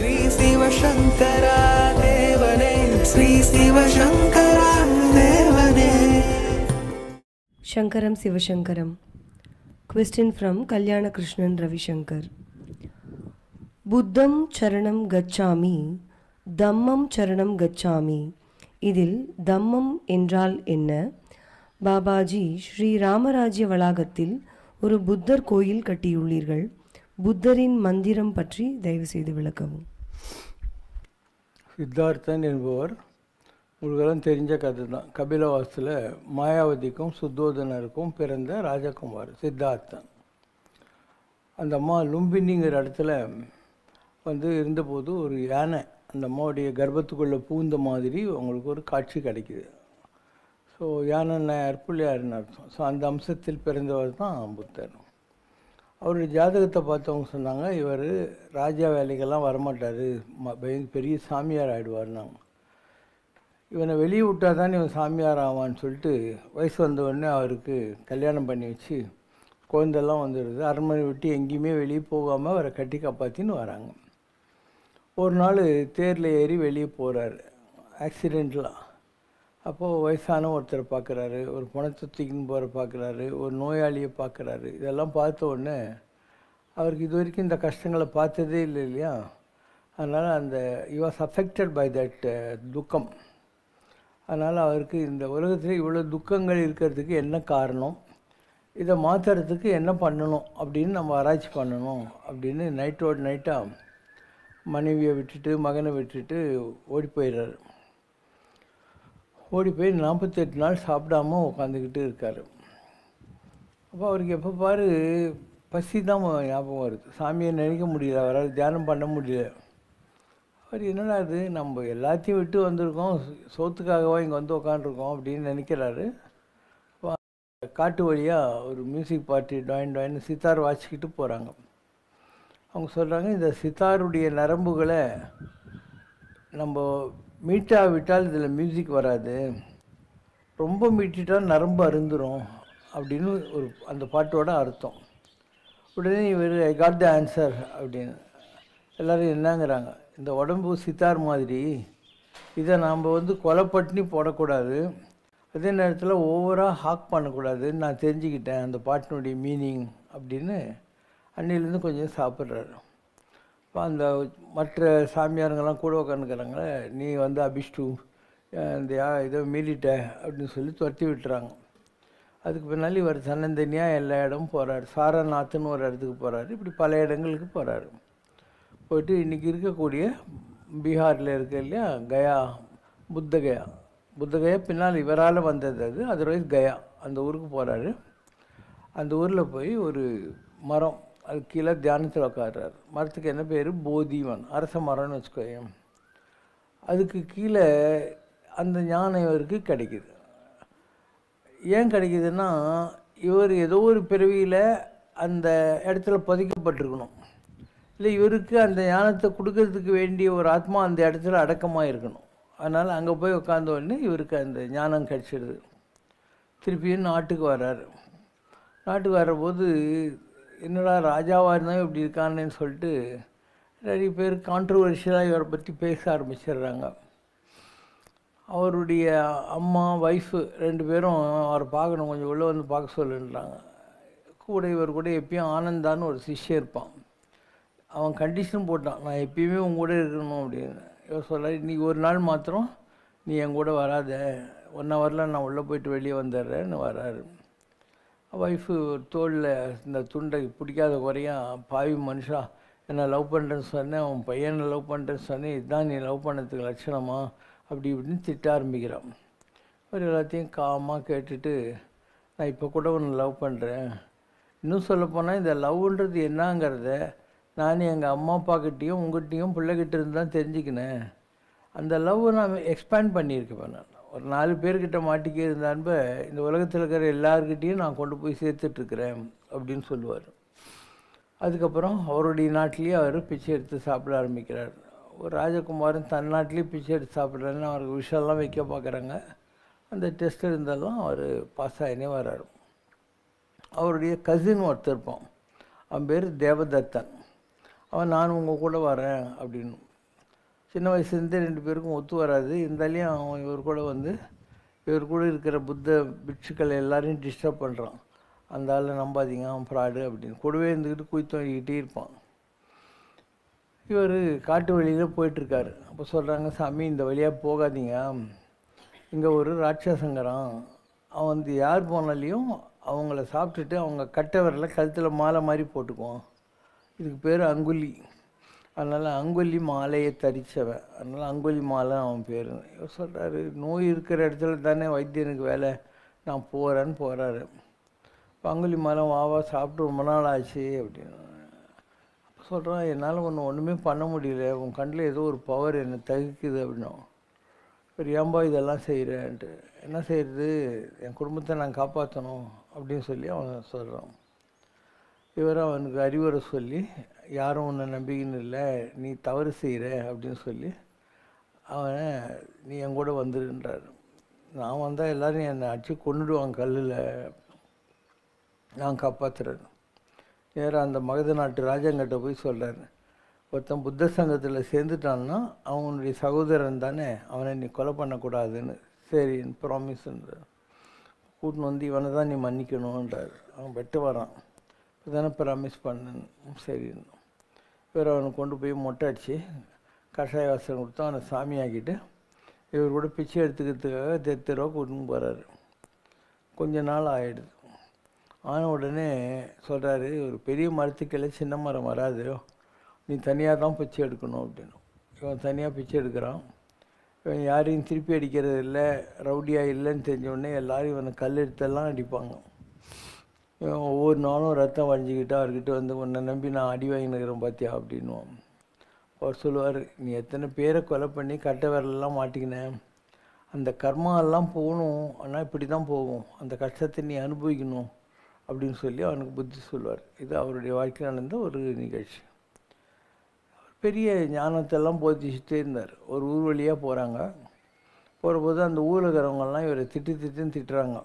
ஸ்ரீ சிவசங்கரா தேவனே ஸ்ரீ சிவசங்கரா தேவனே. Shankaram Sivashankaram. Question from Kalyana Krishnan Ravishankar. Buddham charanam gacchami, Dhammam charanam gacchami. இதில் தம்மம் என்றால் என்ன? பாபாஜி ஸ்ரீ ராமராஜ்ய வளாகத்தில் ஒரு புத்தர் கோயில் கட்டியுள்ளீர்கள். புத்தரின் மந்திரம் பற்றி தயவு செய்து விளக்கவும். சித்தார்த்தன் என்பவர் உங்களுக்கெல்லாம் தெரிஞ்ச கதை தான். கபிலவாசத்தில் மாயாவதிக்கும் சுத்தோதனருக்கும் பிறந்த ராஜகுமார் சித்தார்த்தன். அந்த அம்மா லும்பினிங்கிற இடத்துல இருந்தபோது ஒரு யானை அந்த அம்மாவுடைய கர்ப்பத்துக்குள்ளே பூந்த மாதிரி அவங்களுக்கு ஒரு காட்சி கிடைக்கிது. ஸோ யானை அற்புள்ளையாருன்னு அர்த்தம். ஸோ அந்த அம்சத்தில் பிறந்தவர் தான் புத்தர். அவருடைய ஜாதகத்தை பார்த்தவங்க சொன்னாங்க, இவர் ராஜா வேலைக்கெல்லாம் வரமாட்டார், பெரிய சாமியார் ஆகிடுவார்னாங்க. இவனை வெளியே விட்டால் தான் இவன் சாமியார் ஆவான்னு சொல்லிட்டு வயசு வந்தவுடனே அவருக்கு கல்யாணம் பண்ணி வச்சு குழந்தெல்லாம் வந்துடுது. அரண்மனை விட்டு எங்கேயுமே வெளியே போகாமல் அவரை கட்டி காப்பாற்றின்னு வராங்க. ஒரு நாள் தேரில் ஏறி வெளியே போகிறாரு ஆக்சிடெண்ட்லாம். அப்போது வயசான ஒருத்தரை பார்க்குறாரு, ஒரு பணத்தை தூக்கின்னு போகிற பார்க்குறாரு, ஒரு நோயாளியை பார்க்குறாரு. இதெல்லாம் பார்த்த உடனே அவருக்கு இது வரைக்கும் இந்த கஷ்டங்களை பார்த்ததே இல்லை இல்லையா. அதனால் அந்த he was affected by that துக்கம். அதனால் அவருக்கு இந்த உலகத்தில் இவ்வளோ துக்கங்கள் இருக்கிறதுக்கு என்ன காரணம், இதை மாற்றுறதுக்கு என்ன பண்ணணும் அப்படின்னு நம்ம ஆராய்ச்சி பண்ணணும் அப்படின்னு நைட்டோடு நைட்டாக மனைவியை விட்டுட்டு மகனை விட்டுட்டு ஓடி போயிடுறாரு. ஓடி போய் 48 நாள் சாப்பிடாம உட்காந்துக்கிட்டு இருக்கார். அப்போ அவருக்கு எப்போ பாரு பசி தான் ஞாபகம் வருது. சாமியை நினைக்க முடியல, அவரால் தியானம் பண்ண முடியல. அவர் என்னடா அது, நம்ம எல்லாத்தையும் விட்டு வந்திருக்கோம், சோத்துக்காகவா இங்கே வந்து உக்காண்டிருக்கோம் அப்படின்னு நினைக்கிறாரு. காட்டு வழியாக ஒரு மியூசிக் பார்ட்டி டாயின் சித்தார் வாசிக்கிட்டு போகிறாங்க. அவங்க சொல்கிறாங்க, இந்த சித்தாருடைய நரம்புகளை நம்ம மீட்டாவிட்டால் இதில் மியூசிக் வராது, ரொம்ப மீட்டிட்டால் நரம்பு அருந்துரும் அப்படின்னு ஒரு அந்த பாட்டோட அர்த்தம். உடனே இவர் ஐ காட் த ஆன்சர் அப்படின்னு எல்லோரும் என்னங்கிறாங்க, இந்த உடம்பு சித்தார் மாதிரி இதை நாம் கொலை பண்ணி போடக்கூடாது, அதே நேரத்தில் ஓவராக ஹாக் பண்ணக்கூடாது, நான் தெரிஞ்சுக்கிட்டேன் அந்த பாட்டினுடைய மீனிங் அப்படின்னு அன்னிலேருந்து கொஞ்சம் சாப்பிட்றாரு. இப்போ அந்த மற்ற சாமியாருங்கெல்லாம் கூட உட்காந்துக்கிறாங்களே, நீ அபிஷ்டு இந்த இதை மீறிட்ட அப்படின்னு சொல்லி துரத்தி விட்டுறாங்க. அதுக்கு பின்னால் இவர் தன்னந்தனியாக எல்லா இடமும் போகிறார். சாரநாத்னு ஒரு இடத்துக்கு போகிறாரு, இப்படி பல இடங்களுக்கு போகிறாரு. போயிட்டு இன்றைக்கி இருக்கக்கூடிய பீகாரில் இருக்க இல்லையா கயா, புத்தகயா பின்னால் இவரால் வந்தது அது, அதர்வைஸ் கயா அந்த ஊருக்கு போகிறாரு. அந்த ஊரில் போய் ஒரு மரம், அது கீழே தியானத்தில் உட்காடுறாரு. மரத்துக்கு என்ன பேர், போதிவன், அரச மரம்னு வச்சுக்கோங்க. அதுக்கு கீழே அந்த ஞானம் இவருக்கு கிடைக்கிது. ஏன் கிடைக்கிதுன்னா, இவர் ஏதோ ஒரு பிறவியில் அந்த இடத்துல பதிக்கப்பட்டிருக்கணும், இல்லை இவருக்கு அந்த ஞானத்தை கொடுக்கறதுக்கு வேண்டிய ஒரு ஆத்மா அந்த இடத்துல அடக்கமாக இருக்கணும். அதனால் அங்கே போய் உட்காந்த உடனே இவருக்கு அந்த ஞானம் கிடச்சிடுது. திருப்பியும் நாட்டுக்கு வர்றாரு. நாட்டுக்கு வர்றபோது என்னடா ராஜாவாக இருந்தால் இப்படி இருக்கானேன்னு சொல்லிட்டு நிறைய பேர் கான்ட்ரவர்ஷியலாக இவரை பற்றி பேச ஆரம்பிச்சிடுறாங்க. அவருடைய அம்மா ஒய்ஃபு 2 பேரும் அவரை பார்க்கணும், கொஞ்சம் உள்ளே பார்க்க சொல்லுன்றாங்க. கூட இவர் கூட எப்பயும் ஆனந்தான்னு ஒரு சிஷ்யம் இருப்பான். அவன் கண்டிஷன் போட்டான், நான் எப்பயுமே உங்க கூட இருக்கணும் அப்படின்னு. இவர் சொல்கிறார், இன்றைக்கி ஒரு நாள் மாத்திரம் நீ என் கூட வராத, 1 ஹவரில் நான் உள்ளே போயிட்டு வெளியே வந்துடுறேன்னு வராரு. ஒய்ஃபு தோளில் இந்த துண்டை பிடிக்காத குறையா, பாவி மனுஷா என்னை லவ் பண்ணுறேன்னு சொன்னேன், அவன் பையனை லவ் பண்ணுறேன்னு சொன்னேன், இதுதான் நீ லவ் பண்ணதுக்கு லட்சணமா அப்படி இப்படின்னு திட்ட ஆரம்பிக்கிறான். அவர் எல்லாத்தையும் காமாக கேட்டுட்டு, நான் இப்போ கூட ஒன்று லவ் பண்ணுறேன், இன்னும் சொல்லப்போனால் இந்த லவ்ன்றது என்னங்கிறத நான் எங்கள் அம்மா அப்பாக்கிட்டேயும் உங்கள்கிட்டையும் பிள்ளைகிட்ட இருந்து தான் தெரிஞ்சுக்கினேன். அந்த லவ்வை நான் எக்ஸ்பேண்ட் பண்ணியிருக்கேன். நான் ஒரு 4 பேர்கிட்ட மாட்டிக்கே இருந்த அன்பை இந்த உலகத்தில் இருக்கிற எல்லாருக்கிட்டேயும் நான் கொண்டு போய் சேர்த்துட்ருக்குறேன் அப்படின்னு சொல்லுவார். அதுக்கப்புறம் அவருடைய நாட்டிலேயே அவர் பிச்சை எடுத்து சாப்பிட ஆரம்பிக்கிறார். ஒரு ராஜகுமாரன் தன் நாட்டிலேயே பிச்சை எடுத்து சாப்பிட்றாருன்னு அவருக்கு விஷயம்லாம் வைக்க பார்க்குறாங்க. அந்த டெஸ்ட் இருந்தாலும் அவர் பாஸ் ஆகினே வர்றார். அவருடைய கசின் ஒருத்தர் இருப்பான், அவன் பேர் தேவதத்தன். அவன் நான் உங்கள் கூட வரேன் அப்படின்னு சின்ன வயசுலேருந்தே 2 பேருக்கும் ஒத்து வராது. இருந்தாலையும் அவன் இவர் கூட இருக்கிற புத்த பிட்சுக்கள் எல்லாரையும் டிஸ்டர்ப் பண்ணுறான். அந்த ஆளை நம்பாதீங்க, அவன் ஃப்ராடு அப்படின்னு கூடவே இருந்துக்கிட்டு குயித்து வாங்கிக்கிட்டே இருப்பான். இவர் காட்டு வழியில் போயிட்டுருக்காரு. அப்போ சொல்கிறாங்க, சாமி இந்த வழியாக போகாதீங்க, இங்கே ஒரு ராட்சசங்கிறான், அவன் யார் போனாலையும் அவங்கள சாப்பிட்டுட்டு அவங்க கட்டை விரல கழுத்தில் மாலை மாதிரி போட்டுக்குவான், இதுக்கு பேர் அங்குலி, அதனால் அங்குலி மாலையை தரித்தவன், அதனால் அங்குலி மாலை அவன் பேர். இவர் சொல்கிறாரு, நோய் இருக்கிற இடத்துல தானே வைத்தியனுக்கு வேலை, நான் போகிறேன்னு போகிறாரு. இப்போ அங்குலி மாலை வாவா சாப்பிட்டு ரொம்ப நாள் ஆச்சு அப்படின்னு. அப்போ சொல்கிறான், என்னால் ஒன்றுமே பண்ண முடியல, உன் கண்ணில் ஏதோ ஒரு பவர் என்னை தகுக்குது அப்படின்னா. இப்போ ஏன்பா இதெல்லாம் செய்கிறேன்ட்டு. என்ன செய்கிறது, என் குடும்பத்தை நான் காப்பாற்றணும் அப்படின்னு சொல்லி அவன் சொல்கிறான். இவர் அவனுக்கு அறிவுரை சொல்லி, யாரும் உன்னை நம்பிக்கின்னு இல்லை, நீ தவறு செய்கிற அப்படின்னு சொல்லி அவனை நீ என் கூட வந்துடுன்றார். நான் வந்தால் எல்லோரும் என்னை அடித்து கொண்டுடுவாங்க கல்லில், நான் காப்பாற்றுறேன். நேராக அந்த மகத நாட்டு ராஜாங்கிட்ட போய் சொல்கிறார், ஒருத்தன் புத்த சங்கத்தில் சேர்ந்துட்டான்னா அவனுடைய சகோதரன் தானே, அவனை நீ கொலை பண்ணக்கூடாதுன்னு. சரி ப்ராமிஸ்ன்றார். கூட்டின்னு வந்து இவனை தான் நீ மன்னிக்கணுன்றார். அவன் வெட்டு வரான். இப்போ தானே ப்ராமிஸ் பண்ணு. சரின்னு இவர் அவனை கொண்டு போய் மொட்டை அடித்து கஷாய வாசனம் கொடுத்து அவனை சாமியாக்கிட்டு இவர் கூட பிச்சை எடுத்துக்கிறதுக்காக தெருவா கூட்டின்னு போகிறாரு. கொஞ்ச நாள் ஆகிடுது. ஆன உடனே சொல்கிறாரு, ஒரு பெரிய மரத்துக்கெல்ல சின்ன மரம் வராது, நீ தனியாக தான் பிச்சை எடுக்கணும் அப்படின்னு. இவன் தனியாக பிச்சை எடுக்கிறான். இவன் யாரையும் திருப்பி அடிக்கிறது இல்லை, ரவுடியாக இல்லைன்னு தெரிஞ்ச உடனே எல்லோரும் இவனை கல் எடுத்தெல்லாம் அடிப்பாங்க. இவன் ஒவ்வொரு நாளும் ரத்தம் வழிஞ்சிக்கிட்டு அவர்கிட்ட வந்து, உன்னை நம்பி நான் அடி வாங்கினுக்கிறேன் பார்த்தியா அப்படின்னுவான். அவர் சொல்லுவார், நீ எத்தனை பேரை கொலை பண்ணி கட்டை விரலெல்லாம் மாட்டிக்கினேன், அந்த கர்மாவெல்லாம் போகணும், ஆனால் இப்படி தான் போகும், அந்த கஷ்டத்தை நீ அனுபவிக்கணும் அப்படின்னு சொல்லி அவனுக்கு புத்தி சொல்லுவார். இது அவருடைய வாழ்க்கையில் நடந்த ஒரு நிகழ்ச்சி. பெரிய ஞானத்தெல்லாம் போதிச்சுட்டே இருந்தார். ஒரு ஊர் வழியாக போகிறாங்க. போகிறபோது அந்த ஊரில் இருக்கிறவங்கெல்லாம் இவரை திட்டுன்னு திட்டுறாங்க.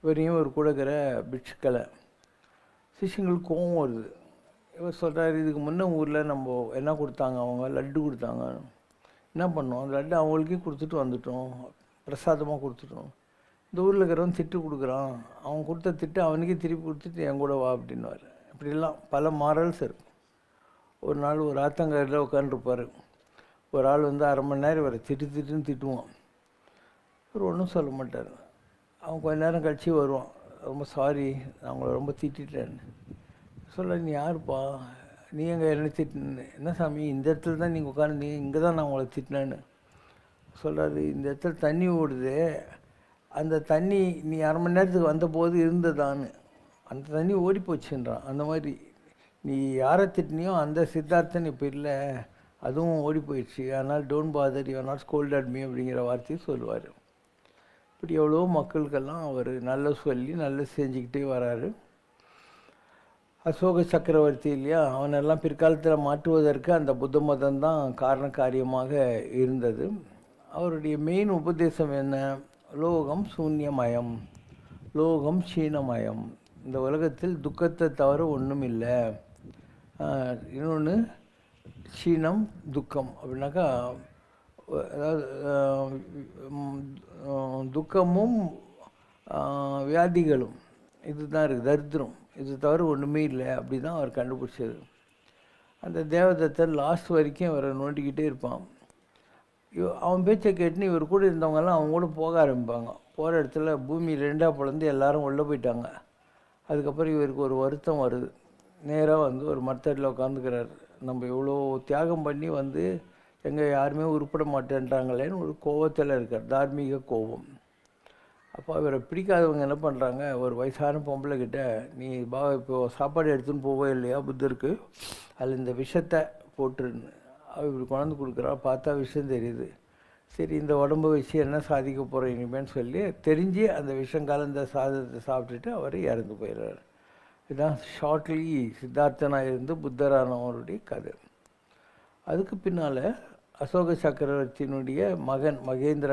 இவரையும் ஒரு கூட இருக்கிற பிட்சுக்களை சிஷ்யங்களுக்கு கோவம் வருது. இவர் சொல்கிறார், இதுக்கு முன்னே ஊரில் நம்ம என்ன கொடுத்தாங்க, அவங்க லட்டு கொடுத்தாங்க, என்ன பண்ணோம், அந்த லட்டு அவங்களுக்கே கொடுத்துட்டு வந்துட்டோம், பிரசாதமாக கொடுத்துட்டோம். இந்த ஊரில் இருக்கிறவன் திட்டு கொடுக்குறான், அவன் கொடுத்த திட்டு அவனுக்கே திருப்பி கொடுத்துட்டு என் கூட வா அப்படின்வார். இப்படிலாம் பல மாரல்ஸ் இருக்கும். ஒரு நாள் ஒரு ஆத்தங்கரையில் உட்காந்துருப்பார். ஒரு ஆள் வந்து 1/2 மணி நேரம் இவரை திட்டுன்னு திட்டுவான். இவர் ஒன்றும் சொல்ல மாட்டார். அவன் கொஞ்ச நேரம் கழிச்சு வருவான், ரொம்ப சாரி நான் உங்களை ரொம்ப திட்டேன்னு சொல்ல. நீ யாருப்பா, நீ எங்கே என்ன திட்டினு? என்ன சாமி, இந்த இடத்துல தான் நீங்கள் உட்காந்துருந்தீங்க, இங்கே தான் நான் உங்களை திட்டினேன்னு சொல்கிறாரு. இந்த இடத்துல தண்ணி ஓடுது, அந்த தண்ணி நீ 1/2 மணி நேரத்துக்கு வந்தபோது இருந்ததான்னு, அந்த தண்ணி ஓடி போச்சுன்றான். அந்த மாதிரி நீ யாரை திட்டினியோ அந்த சித்தார்த்தன் இப்போ இல்லை, அதுவும் ஓடி போயிடுச்சு, அதனால் don't father, you are not scolded me அப்படிங்கிற வார்த்தையை சொல்லுவார். இப்படி எவ்வளோ மக்களுக்கெல்லாம் அவர் நல்ல சொல்லி நல்ல செஞ்சுக்கிட்டே வராரு. அசோக சக்கரவர்த்தி இல்லையா, அவனெல்லாம் பிற்காலத்தில் மாற்றுவதற்கு அந்த புத்த மதம் தான் காரண காரியமாக இருந்தது. அவருடைய மெயின் உபதேசம் என்ன, லோகம் சூன்யமயம், லோகம் சீனமயம், இந்த உலகத்தில் துக்கத்தை தவிர ஒன்றும் இல்லை. இன்னொன்று சீனம் துக்கம் அப்படின்னாக்கா, அதாவது துக்கமும் வியாதிகளும் இதுதான் இருக்குது, தரித்திரம், இது தவிர ஒன்றுமே இல்லை அப்படி தான் அவர் கண்டுபிடிச்சது. அந்த தேவதத்தர் லாஸ்ட் வரைக்கும் அவரை நோண்டிக்கிட்டே இருப்பான். அவன் பேச்சை கேட்டுன்னு இவர் கூட இருந்தவங்கெல்லாம் அவங்க கூட போக ஆரம்பிப்பாங்க. போகிற இடத்துல பூமி 2ஆக பிளந்து எல்லாரும் உள்ளே போயிட்டாங்க. அதுக்கப்புறம் இவருக்கு ஒரு வருத்தம் வருது. நேராக வந்து ஒரு மரத்தடியில் உட்காந்துக்கிறார். நம்ம இவ்வளோ தியாகம் பண்ணி வந்து எங்கே யாருமே உருப்பட மாட்டேன்றாங்களேன்னு ஒரு கோபத்தில் இருக்கார், தார்மீக கோபம். அப்போ இவரை பிடிக்காதவங்க என்ன பண்ணுறாங்க, ஒரு வயசான பொம்பளை கிட்ட, நீ இப்போது சாப்பாடு எடுத்துன்னு போவே இல்லையா புத்தருக்கு, அதில் இந்த விஷத்தை போட்டுருன்னு அவள் இப்படி கொண்டாந்து கொடுக்குறா. பார்த்தா விஷம் தெரியுது. சரி இந்த உடம்பை வச்சு என்ன சாதிக்க போகிறோம் இனிமேன்னு சொல்லி தெரிஞ்சு அந்த விஷம் கலந்த சாதத்தை சாப்பிட்டுட்டு அவர் இறந்து போயிடுறார். இதுதான் ஷார்ட்லி சித்தார்த்தனாக இருந்து புத்தரானவருடைய கதை. அதுக்கு பின்னால் அசோக சக்கரவர்த்தியினுடைய மகன் மகேந்திர,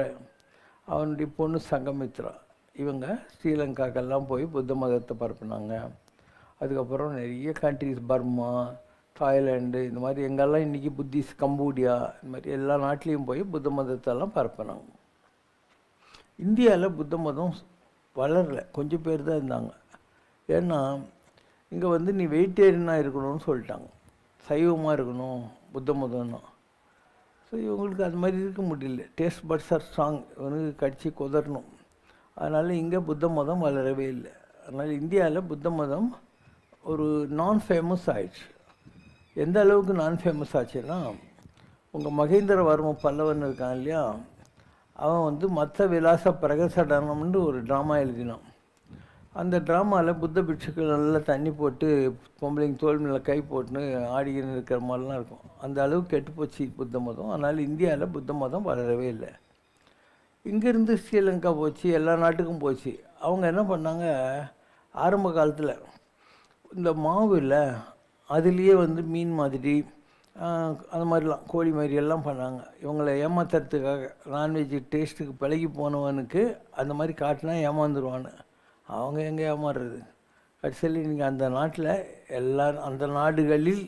அவனுடைய பொண்ணு சங்கமித்ரா, இவங்க ஸ்ரீலங்காக்கெல்லாம் போய் புத்த மதத்தை பரப்புனாங்க. அதுக்கப்புறம் நிறைய கண்ட்ரிஸ், பர்மா, தாய்லாண்டு இந்த மாதிரி எங்கெல்லாம் இன்றைக்கி புத்திஸ்ட், கம்போடியா இந்த மாதிரி எல்லா நாட்டிலையும் போய் புத்த மதத்தெல்லாம் பரப்பினாங்க. இந்தியாவில் புத்த மதம் வளரல, கொஞ்சம் பேர் தான் இருந்தாங்க. ஏன்னா இங்கே வந்து நீ வெஜிடேரியனாக இருக்கணும்னு சொல்லிட்டாங்க, சைவமாக இருக்கணும் புத்த மதம்னா. ஸோ இவங்களுக்கு அது மாதிரி இருக்க முடியல, டேஸ்ட் பட்ஸ் ஆர் ஸ்ட்ராங், இவனுக்கு கடிச்சு குதறணும். அதனால் இங்கே புத்த மதம் வளரவே இல்லை. அதனால் இந்தியாவில் புத்த மதம் ஒரு நான் ஃபேமஸ் ஆயிடுச்சு. எந்த அளவுக்கு நான் ஃபேமஸ் ஆச்சுன்னா, உங்கள் மகேந்திரவர்ம பல்லவன் இருக்கான் இல்லையா, அவன் வந்து மத்த விலாச பிரகசடனம்னு ஒரு ட்ராமா எழுதினான். அந்த ட்ராமாவில் புத்த பிட்சுக்கள் நல்லா தண்ணி போட்டு பொம்பளைங்க தோல் மேலே கை போட்டுன்னு ஆடிக்கின்னு இருக்கிற மாதிரிலாம் இருக்கும். அந்த அளவுக்கு கெட்டுப்போச்சு புத்த மதம். அதனால் இந்தியாவில் புத்த மதம் வளரவே இல்லை. இங்கேருந்து ஸ்ரீலங்கா போச்சு, எல்லா நாட்டுக்கும் போச்சு. அவங்க என்ன பண்ணாங்க, ஆரம்ப காலத்தில் இந்த மாவு இல்லை, அதுலேயே வந்து மீன் மாதிரி அந்த மாதிரிலாம் கோழி மாதிரி எல்லாம் பண்ணாங்க. இவங்களை ஏமாத்துறதுக்காக, நான்வெஜ் டேஸ்ட்டுக்கு பழகி போனவனுக்கு அந்த மாதிரி காட்டினா ஏமாந்துருவான்னு. அவங்க எங்கே ஏமாறுறது? கடைசியில் நீங்கள் அந்த நாட்டில் எல்லோரும், அந்த நாடுகளில்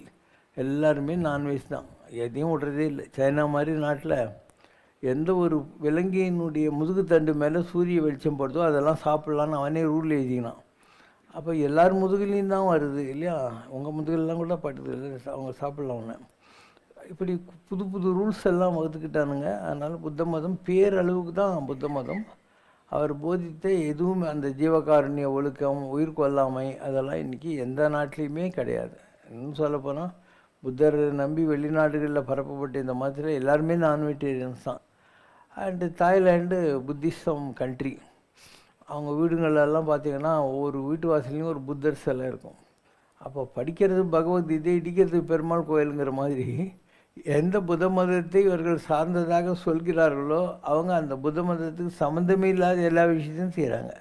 எல்லாருமே நான்வெஜ் தான், எதையும் விடுறதே இல்லை. சைனா மாதிரி நாட்டில் எந்த ஒரு விலங்கினுடைய முதுகுத்தண்டு மேலே சூரிய வெளிச்சம் படுதோ அதெல்லாம் சாப்பிட்லான்னு அவனே ரூல் எழுதினான். அப்போ எல்லார் முதுகுலையும் தான் வருது இல்லையா, உங்கள் முதுகுலாம் கூட படுது இல்லை, அவங்க சாப்பிட்லாம்னு. இப்படி புது புது ரூல்ஸ் எல்லாம் வகுத்துக்கிட்டானுங்க. அதனால் புத்த மதம் பேரளவுக்கு தான் புத்த மதம். அவர் போதித்த எதுவும் அந்த ஜீவகாருண்ய ஒழுக்கம், உயிர் கொல்லாமை, அதெல்லாம் இன்றைக்கி எந்த நாட்டிலையுமே கிடையாது. இன்னும் சொல்லப்போனால் புத்தர் நம்பி வெளிநாடுகளில் பரப்பப்பட்ட இந்த மதத்தில் எல்லாருமே நான் வெஜிடேரியன்ஸ் தான். And Thailand Buddhism country. அவங்க வீடுங்களெல்லாம் பார்த்திங்கன்னா ஒவ்வொரு வீட்டு வாசல்லையும் ஒரு புத்தர் சிலை இருக்கும். அப்போ படிக்கிறது பகவத்கீதை, இடிக்கிறது பெருமாள் கோயிலுங்கிற மாதிரி எந்த புத்த மதத்தை இவர்கள் சார்ந்ததாக சொல்கிறார்களோ அவங்க அந்த புத்த மதத்துக்கு சம்மந்தமே இல்லாத எல்லா விஷயத்தையும் செய்கிறாங்க.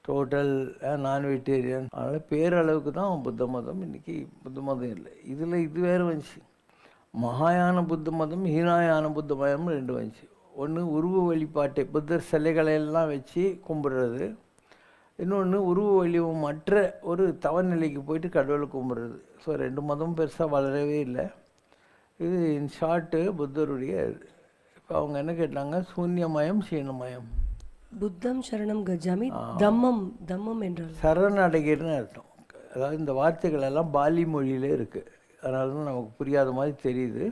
டோட்டல் நான் வெஜிடேரியன். அதனால் பேரளவுக்கு தான் புத்த மதம். இன்றைக்கி புத்த மதம் இல்லை. இதில் இது வேறு வந்துச்சு, மகாயான புத்த மதம், ஹீனாயான புத்த மதம் ரெண்டு வந்துச்சு. ஒன்று உருவ வழிபாட்டை, புத்தர் சிலைகளையெல்லாம் வச்சு கும்பிட்றது. இன்னொன்று உருவ வடிவம் மற்ற ஒரு தவநிலைக்கு போயிட்டு கடவுளை கும்பிட்றது. ஸோ ரெண்டு மதமும் பெருசாக வளரவே இல்லை. இது இன் ஷார்ட்டு புத்தருடைய. இப்போ அவங்க என்ன கேட்டாங்க, சூன்யமயம் சீனமயம். புத்தம் சரணம் கஜாமி, தம்மம் தம்மம் என்றால் சரணடைகிறன்னு அர்த்தம். அதாவது இந்த வார்த்தைகள் எல்லாம் பாலி மொழியிலே இருக்குது, அதனால தான் நமக்கு புரியாத மாதிரி தெரியுது.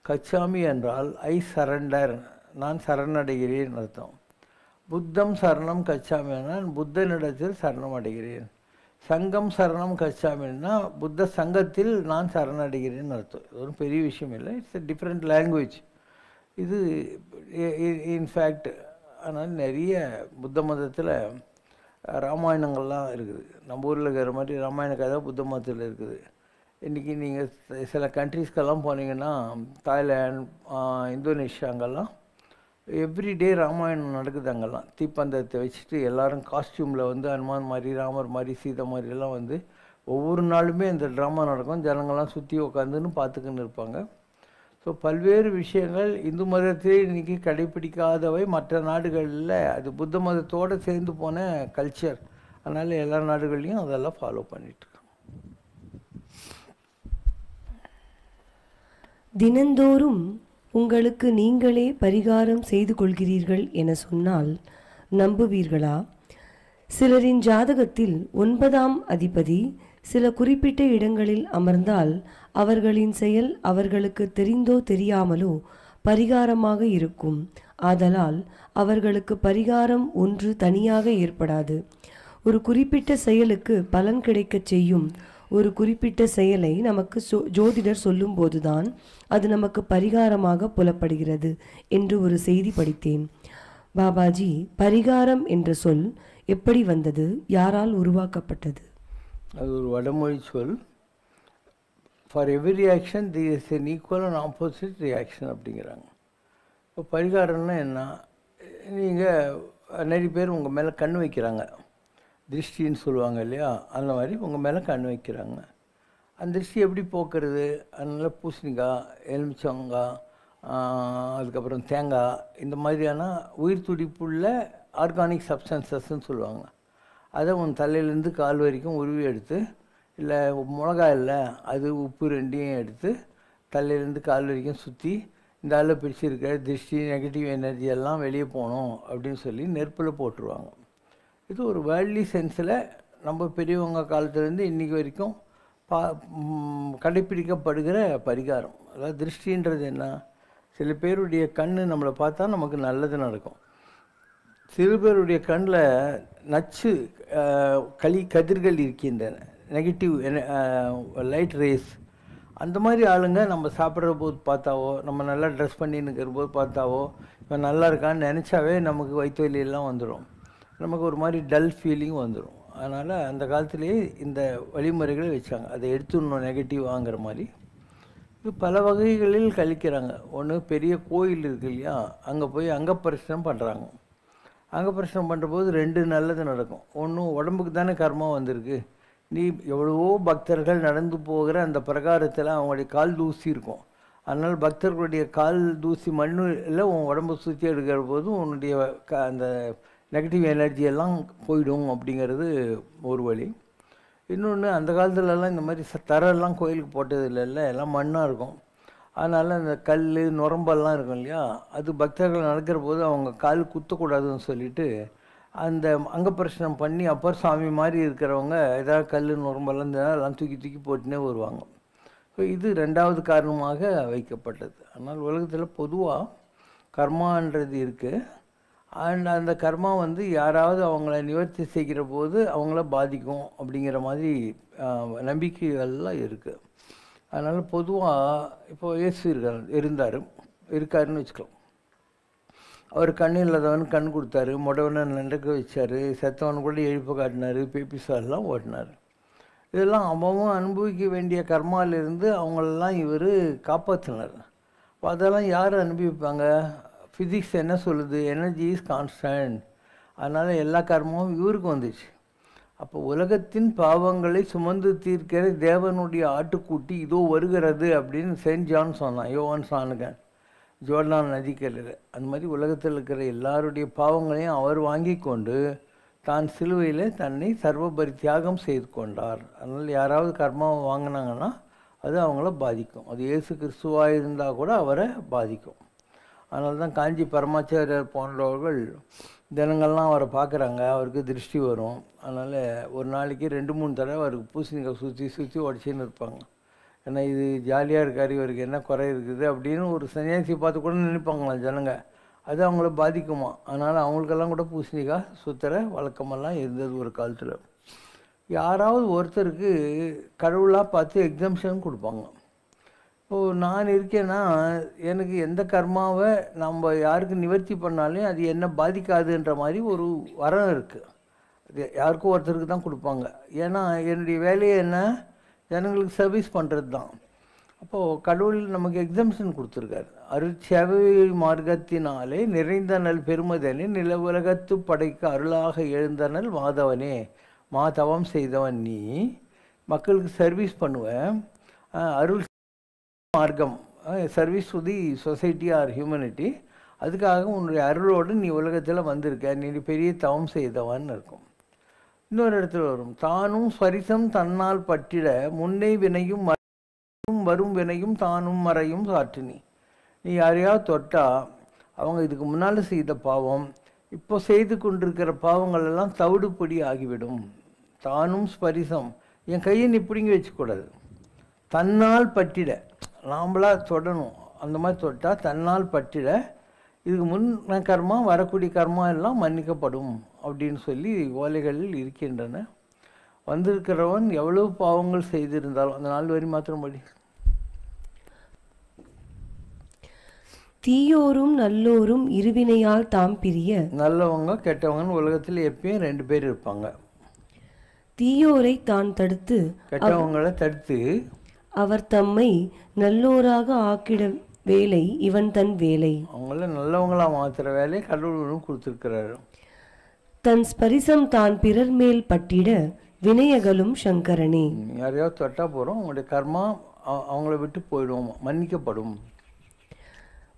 கச்சாமி என்றால் ஐ சரண்டர், நான் சரணடைகிறேன் அர்த்தம். புத்தம் சரணம் கச்சாமின்னா புத்தனிடத்தில் சரணம் அடைகிறேன். சங்கம் சரணம் கச்சாமின்னா புத்த சங்கத்தில் நான் சரணடைகிறேன்னு அர்த்தம். இது ஒரு பெரிய விஷயம் இல்லை, இட்ஸ் எ டிஃப்ரெண்ட் லாங்குவேஜ் இது இன்ஃபேக்ட். ஆனால் நிறைய புத்த மதத்தில் ராமாயணங்கள்லாம் இருக்குது. நம்ம ஊரில் இருக்கிற மாதிரி ராமாயண கதை புத்த மதத்தில் இருக்குது. இன்றைக்கி நீங்கள் சில கண்ட்ரீஸ்க்கெல்லாம் போனீங்கன்னா, தாய்லாந்து, இந்தோனேஷியா, அங்கெல்லாம் எவ்ரிடே ராமாயணம் நடக்குது. அங்கெல்லாம் தீப்பந்தத்தை வச்சுட்டு எல்லோரும் காஸ்டியூமில் வந்து ஹனுமான் மாதிரி, ராமர் மாதிரி, சீதை மாதிரிலாம் வந்து ஒவ்வொரு நாளுமே இந்த ட்ராமா நடக்கும். ஜனங்கள்லாம் சுற்றி உட்காந்துன்னு பார்த்துக்கின்னு இருப்பாங்க. ஸோ பல்வேறு விஷயங்கள் இந்து மதத்திலே இன்றைக்கி கடைப்பிடிக்காதவை மற்ற நாடுகளில் அது புத்த மதத்தோடு சேர்ந்து போன கல்ச்சர். அதனால் எல்லா நாடுகள்லையும் அதெல்லாம் ஃபாலோ பண்ணிகிட்ருக்கோம். தினந்தோறும் உங்களுக்கு நீங்களே பரிகாரம் செய்து கொள்கிறீர்கள் என சொன்னால் நம்புவீர்களா? சிலரின் ஜாதகத்தில் 9ஆம் அதிபதி சில குறிப்பிட்ட இடங்களில் அமர்ந்தால் அவர்களின் செயல் அவர்களுக்கு தெரிந்தோ தெரியாமலோ பரிகாரமாக இருக்கும். ஆதலால் அவர்களுக்கு பரிகாரம் ஒன்று தனியாக ஏற்படாது. ஒரு குறிப்பிட்ட செயலுக்கு பலன் கிடைக்கச் செய்யும் ஒரு குறிப்பிட்ட செயலை நமக்கு ஜோதிடர் சொல்லும்போதுதான் அது நமக்கு பரிகாரமாக புலப்படுகிறது என்று ஒரு செய்தி படித்தேன். பாபாஜி, பரிகாரம் என்ற சொல் எப்படி வந்தது? யாரால் உருவாக்கப்பட்டது? அது ஒரு வடமொழி சொல். For every action there is an equal and opposite reaction அப்படிங்கிறாங்க. இப்போ பரிகாரம்னா என்ன? நீங்கள் நிறைய பேர் உங்கள் மேலே கண் வைக்கிறாங்க, திருஷ்டின்னு சொல்லுவாங்க இல்லையா, அந்த மாதிரி உங்கள் மேலே கண் வைக்கிறாங்க. அந்த திருஷ்டி எப்படி போக்குறது? அதனால் பூசணிக்காய், எலுமிச்சங்காய், அதுக்கப்புறம் தேங்காய், இந்த மாதிரியான உயிர் துடிப்புள்ள ஆர்கானிக் சப்ஸ்டன்சஸ்ன்னு சொல்லுவாங்க. அதை உன் தலையிலேருந்து கால் வரைக்கும் உருவி எடுத்து இல்லை மிளகா இல்லை, அது உப்பு ரெண்டையும் எடுத்து தலையிலேருந்து கால் வரைக்கும் சுற்றி இந்த ஆளில் பிடிச்சிருக்க திருஷ்டி நெகட்டிவ் எனர்ஜி எல்லாம் வெளியே போகணும் அப்படின்னு சொல்லி நெருப்பில் போட்டுருவாங்க. இது ஒரு வேர்ல்ட்லி சென்ஸில் நம்ம பெரியவங்க காலத்துலேருந்து இன்றைக்கி வரைக்கும் கடைப்பிடிக்கப்படுகிற பரிகாரம். அதாவது திருஷ்டின்றது என்ன? சில பேருடைய கண் நம்மளை பார்த்தா நமக்கு நல்லது நடக்கும். சில பேருடைய கண்ணில் நச்சு கதிர்கள் இருக்கின்றன, நெகட்டிவ் லைட் ரேஸ். அந்த மாதிரி ஆளுங்க நம்ம சாப்பிட்ற போது பார்த்தாவோ, நம்ம நல்லா ட்ரெஸ் பண்ணின்னு இருக்கிற போது பார்த்தாவோ, இப்போ நல்லா இருக்கான்னு நினச்சாவே நமக்கு வயிற்று வலியெல்லாம் வந்துடும், நமக்கு ஒரு மாதிரி டல் ஃபீலிங் வந்துடும். அதனால் அந்த காலத்துலேயே இந்த வழிமுறைகளை வச்சாங்க, அதை எடுத்துடணும் நெகட்டிவ் வாங்குற மாதிரி. இது பல வகைகளில் கழிக்கிறாங்க. ஒன்று பெரிய கோயில் இருக்கு இல்லையா, அங்கே போய் அங்கப்பிரசனம் பண்ணுறாங்க. அங்கப்பிரசனம் பண்ணுறபோது ரெண்டு நல்லது நடக்கும். ஒன்று, உடம்புக்கு தானே கர்மா வந்திருக்கு, நீ எவ்வளவோ பக்தர்கள் நடந்து போகிற அந்த பிரகாரத்தில் அவங்களுடைய கால் தூசி இருக்கும், அதனால் பக்தர்களுடைய கால் தூசி மண்ணில் உன் உடம்பை சுற்றி எடுக்கிற போது உன்னுடைய அந்த நெகட்டிவ் எனர்ஜியெல்லாம் போயிடும் அப்படிங்கிறது ஒரு வழி. இன்னொன்று, அந்த காலத்துலலாம் இந்த மாதிரி தரெல்லாம் கோயிலுக்கு போட்டது இல்லைல்ல, எல்லாம் மண்ணாக இருக்கும். அதனால் அந்த கல் நுரம்பெல்லாம் இருக்கும் இல்லையா, அது பக்தர்கள் நடக்கிற போது அவங்க கால் குத்தக்கூடாதுன்னு சொல்லிட்டு அந்த அங்கப்பிரசனம் பண்ணி அப்பர் சாமி மாதிரி இருக்கிறவங்க ஏதாவது கல் நுரம்பெல்லாம் எல்லாம் தூக்கி தூக்கி போட்டுனே வருவாங்க. ஸோ இது ரெண்டாவது காரணமாக வைக்கப்பட்டது. ஆனால் உலகத்தில் பொதுவாக கர்மான்றது இருக்குது. அண்ட் அந்த கர்மா யாராவது அவங்கள நிவர்த்தி செய்கிற போது அவங்கள பாதிக்கும் அப்படிங்கிற மாதிரி நம்பிக்கைகள்லாம் இருக்குது. அதனால் பொதுவாக இப்போ இயேசு இருக்காருன்னு வச்சுக்கலாம். அவர் கண் இல்லாதவன் கண் கொடுத்தாரு, முடவனை நடக்க வச்சார், செத்தவன் கூட எழுப்ப காட்டினார், பேபிசாலெலாம் ஓட்டினார். இதெல்லாம் அவன் அனுபவிக்க வேண்டிய கர்மாவிலிருந்து அவங்களெல்லாம் இவர் காப்பாற்றினார். இப்போ அதெல்லாம் யார் அனுபவிப்பாங்க? ஃபிசிக்ஸ் என்ன சொல்லுது? Energy is constant. அதனால் எல்லா கர்மாவும் இவருக்கு வந்துச்சு. அப்போ உலகத்தின் பாவங்களை சுமந்து தீர்க்கிற தேவனுடைய ஆட்டுக்குட்டி இதோ வருகிறது அப்படின்னு செயின்ட் ஜான் சொன்னான், யோவான் சானுகன், ஜோர்டான் நதிக்கரையில். அந்த மாதிரி உலகத்தில் இருக்கிற எல்லாருடைய பாவங்களையும் அவர் வாங்கி கொண்டு தான் சிலுவையில் தன்னை சர்வபரி தியாகம் செய்து கொண்டார். அதனால் யாராவது கர்மாவை வாங்கினாங்கன்னா அது அவங்கள பாதிக்கும். அது இயேசு கிறிஸ்துவாக இருந்தால் கூட அவரை பாதிக்கும். அதனால தான் காஞ்சி பரமாச்சாரியர் போன்றவர்கள் தினங்கள்லாம் அவரை பார்க்குறாங்க, அவருக்கு திருஷ்டி வரும். அதனால் ஒரு நாளைக்கு 2-3 தடவை அவருக்கு பூசணிக்காய் சுற்றி சுற்றி உடச்சின்னு இருப்பாங்க. ஏன்னா இது ஜாலியாக இருக்கார், இவருக்கு என்ன குறை இருக்குது அப்படின்னு ஒரு சன்னியாசி பார்த்து கூட நினைப்பாங்களாம் ஜனங்க. அது அவங்கள பாதிக்குமா. அதனால் அவங்களுக்கெல்லாம் கூட பூசணிக்காய் சுற்றுற வழக்கமெல்லாம் இருந்தது ஒரு காலத்தில். யாராவது ஒருத்தருக்கு கடவுளாக பார்த்து எக்ஸம்ஷன் கொடுப்பாங்க. இப்போது நான் இருக்கேன்னா எனக்கு எந்த கர்மாவை நம்ம யாருக்கு நிவர்த்தி பண்ணாலும் அது என்ன பாதிக்காதுன்ற மாதிரி ஒரு வரம் இருக்குது. அது யாருக்கும் ஒருத்தருக்கு தான் கொடுப்பாங்க. ஏன்னா என்னுடைய வேலையை என்ன, ஜனங்களுக்கு சர்வீஸ் பண்ணுறது தான். அப்போது கடவுள் நமக்கு எக்ஸம்ஷன் கொடுத்துருக்காரு. அருட்சேவை மார்க்கத்தினாலே நிறைந்தனல் பெருமதனே நில உலகத்து படைக்க அருளாக எழுந்தனல் மாதவனே, மாதவம் செய்தவன் நீ, மக்களுக்கு சர்வீஸ் பண்ணுவேன். அருள் மார்க்கம், service to the society or humanity. அதுக்காக உன்னுடைய அருளோடு நீ உலகத்தில் வந்திருக்க, நீ பெரிய தவம் செய்தவன் இருக்கும். இன்னொரு இடத்துல வரும், தானும் ஸ்வரிசம் தன்னால் பற்றிட முன்னை வினையும் வரும் வினையும் தானும் மறையும் சாற்றினி. நீ யாரையாவது தொட்டா அவங்க இதுக்கு முன்னால் செய்த பாவம் இப்போ செய்து கொண்டிருக்கிற பாவங்கள் எல்லாம் தவிடுபொடி ஆகிவிடும். தானும் ஸ்பரிசம், என் கையை நீ பிடுங்கி வச்சுக்கூடாது. தன்னால் பற்றிட, நாம்ளா தொடணும். அந்த மாதிரி தொட்டால் தன்னால் பற்றிட இதுக்கு முன் கர்மா வரக்கூடிய கர்மா எல்லாம் மன்னிக்கப்படும் அப்படின்னு சொல்லி ஓலைகளில் இருக்கின்றன. வந்திருக்கிறவன் எவ்வளவு பாவங்கள் செய்திருந்தாலும் அந்த 4 வரி மாத்திரம் படி. தீயோரும் நல்லோரும் இருவினையால் தாம் பிரிய. நல்லவங்க கெட்டவங்கன்னு உலகத்தில் எப்பயும் 2 பேர் இருப்பாங்க. தீயோரை தான் தடுத்து, கெட்டவங்களை தடுத்து, அவர் தம்மை நல்லோராக ஆக்கிட வேலை இவன் தன் வேலை. அவங்கள நல்லவங்களா மாத்துற வேலையை கடவுளும் கொடுத்துருக்கிறாரு. தன் ஸ்பரிசம் தான் பிறர் மேல் பட்டிட வினயகலும் சங்கரனே. யாரையாவது தொட்டா போகிறோம், அவங்களுடைய கர்மா அவங்கள விட்டு போயிடும், மன்னிக்கப்படும்.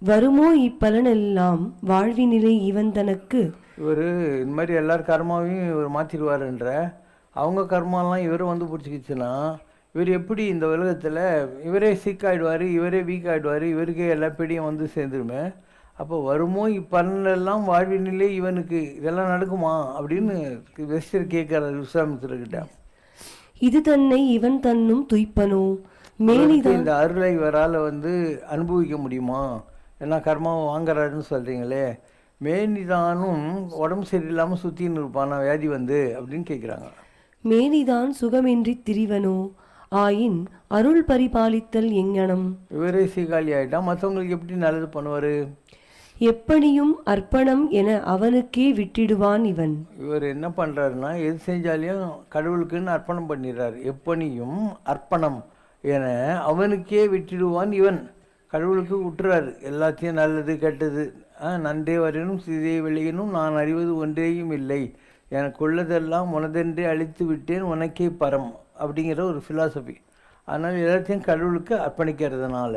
வருமோ இப்பலனெல்லாம் வாழ்வினிலை இவன் தனக்கு. இவர் இந்த மாதிரி எல்லார் கர்மாவையும் இவர் மாற்றிடுவாருன்ற அவங்க கர்மாலாம் இவரை வந்து பிடிச்சிக்கிச்சுன்னா இவர் எப்படி இந்த உலகத்தில் இவரே சிக் ஆகிடுவார், இவரே வீக் ஆகிடுவார், இவருக்கே எல்லா பிடியும் வந்து சேர்ந்துருமே. அப்போ வருமோ இப்பலனெல்லாம் வாழ்வினிலே இவனுக்கு இதெல்லாம் நடக்குமா அப்படின்னு வெஸ்டர் கேட்குறாரு விஸ்வாமித்திரர்கிட்ட. இது தன்னை இவன் தன்னும் துய்ப்பனோ மேனிதான். இந்த அருளை இவரால் வந்து அனுபவிக்க முடியுமா? ஏன்னா கர்மாவை வாங்குறாருன்னு சொல்கிறீங்களே, மேனிதானும் உடம்பு சரியில்லாமல் சுற்றின்னு இருப்பானா வியாதி வந்து அப்படின்னு கேட்குறாங்க. மேனிதான் சுகமின்றி திரிவனோ ஆயின் அருள் பரிபாலித்தல் எங்கனம். இவரே சீகாழி ஆகிட்டா மற்றவங்களுக்கு எப்படி நல்லது பண்ணுவார்? எப்படியும் அர்ப்பணம் என அவனுக்கே விட்டிடுவான் இவன். இவர் என்ன பண்ணுறாருன்னா எது செஞ்சாலையும் கடவுளுக்குன்னு அர்ப்பணம் பண்ணிடுறாரு. எப்படியும் அர்ப்பணம் என அவனுக்கே விட்டிடுவான் இவன். கடவுளுக்கு விட்டுறாரு எல்லாத்தையும், நல்லது கெட்டது. நன்றே வரினும் சிதை வெளியினும் நான் அறிவது ஒன்றேயும் இல்லை, எனக்கு உள்ளதெல்லாம் உனதென்றே அழித்து விட்டேன் உனக்கே பரம் அப்படிங்கிற ஒரு ஃபிலாசபி. அதனால் எல்லாத்தையும் கடவுளுக்கு அர்ப்பணிக்கிறதுனால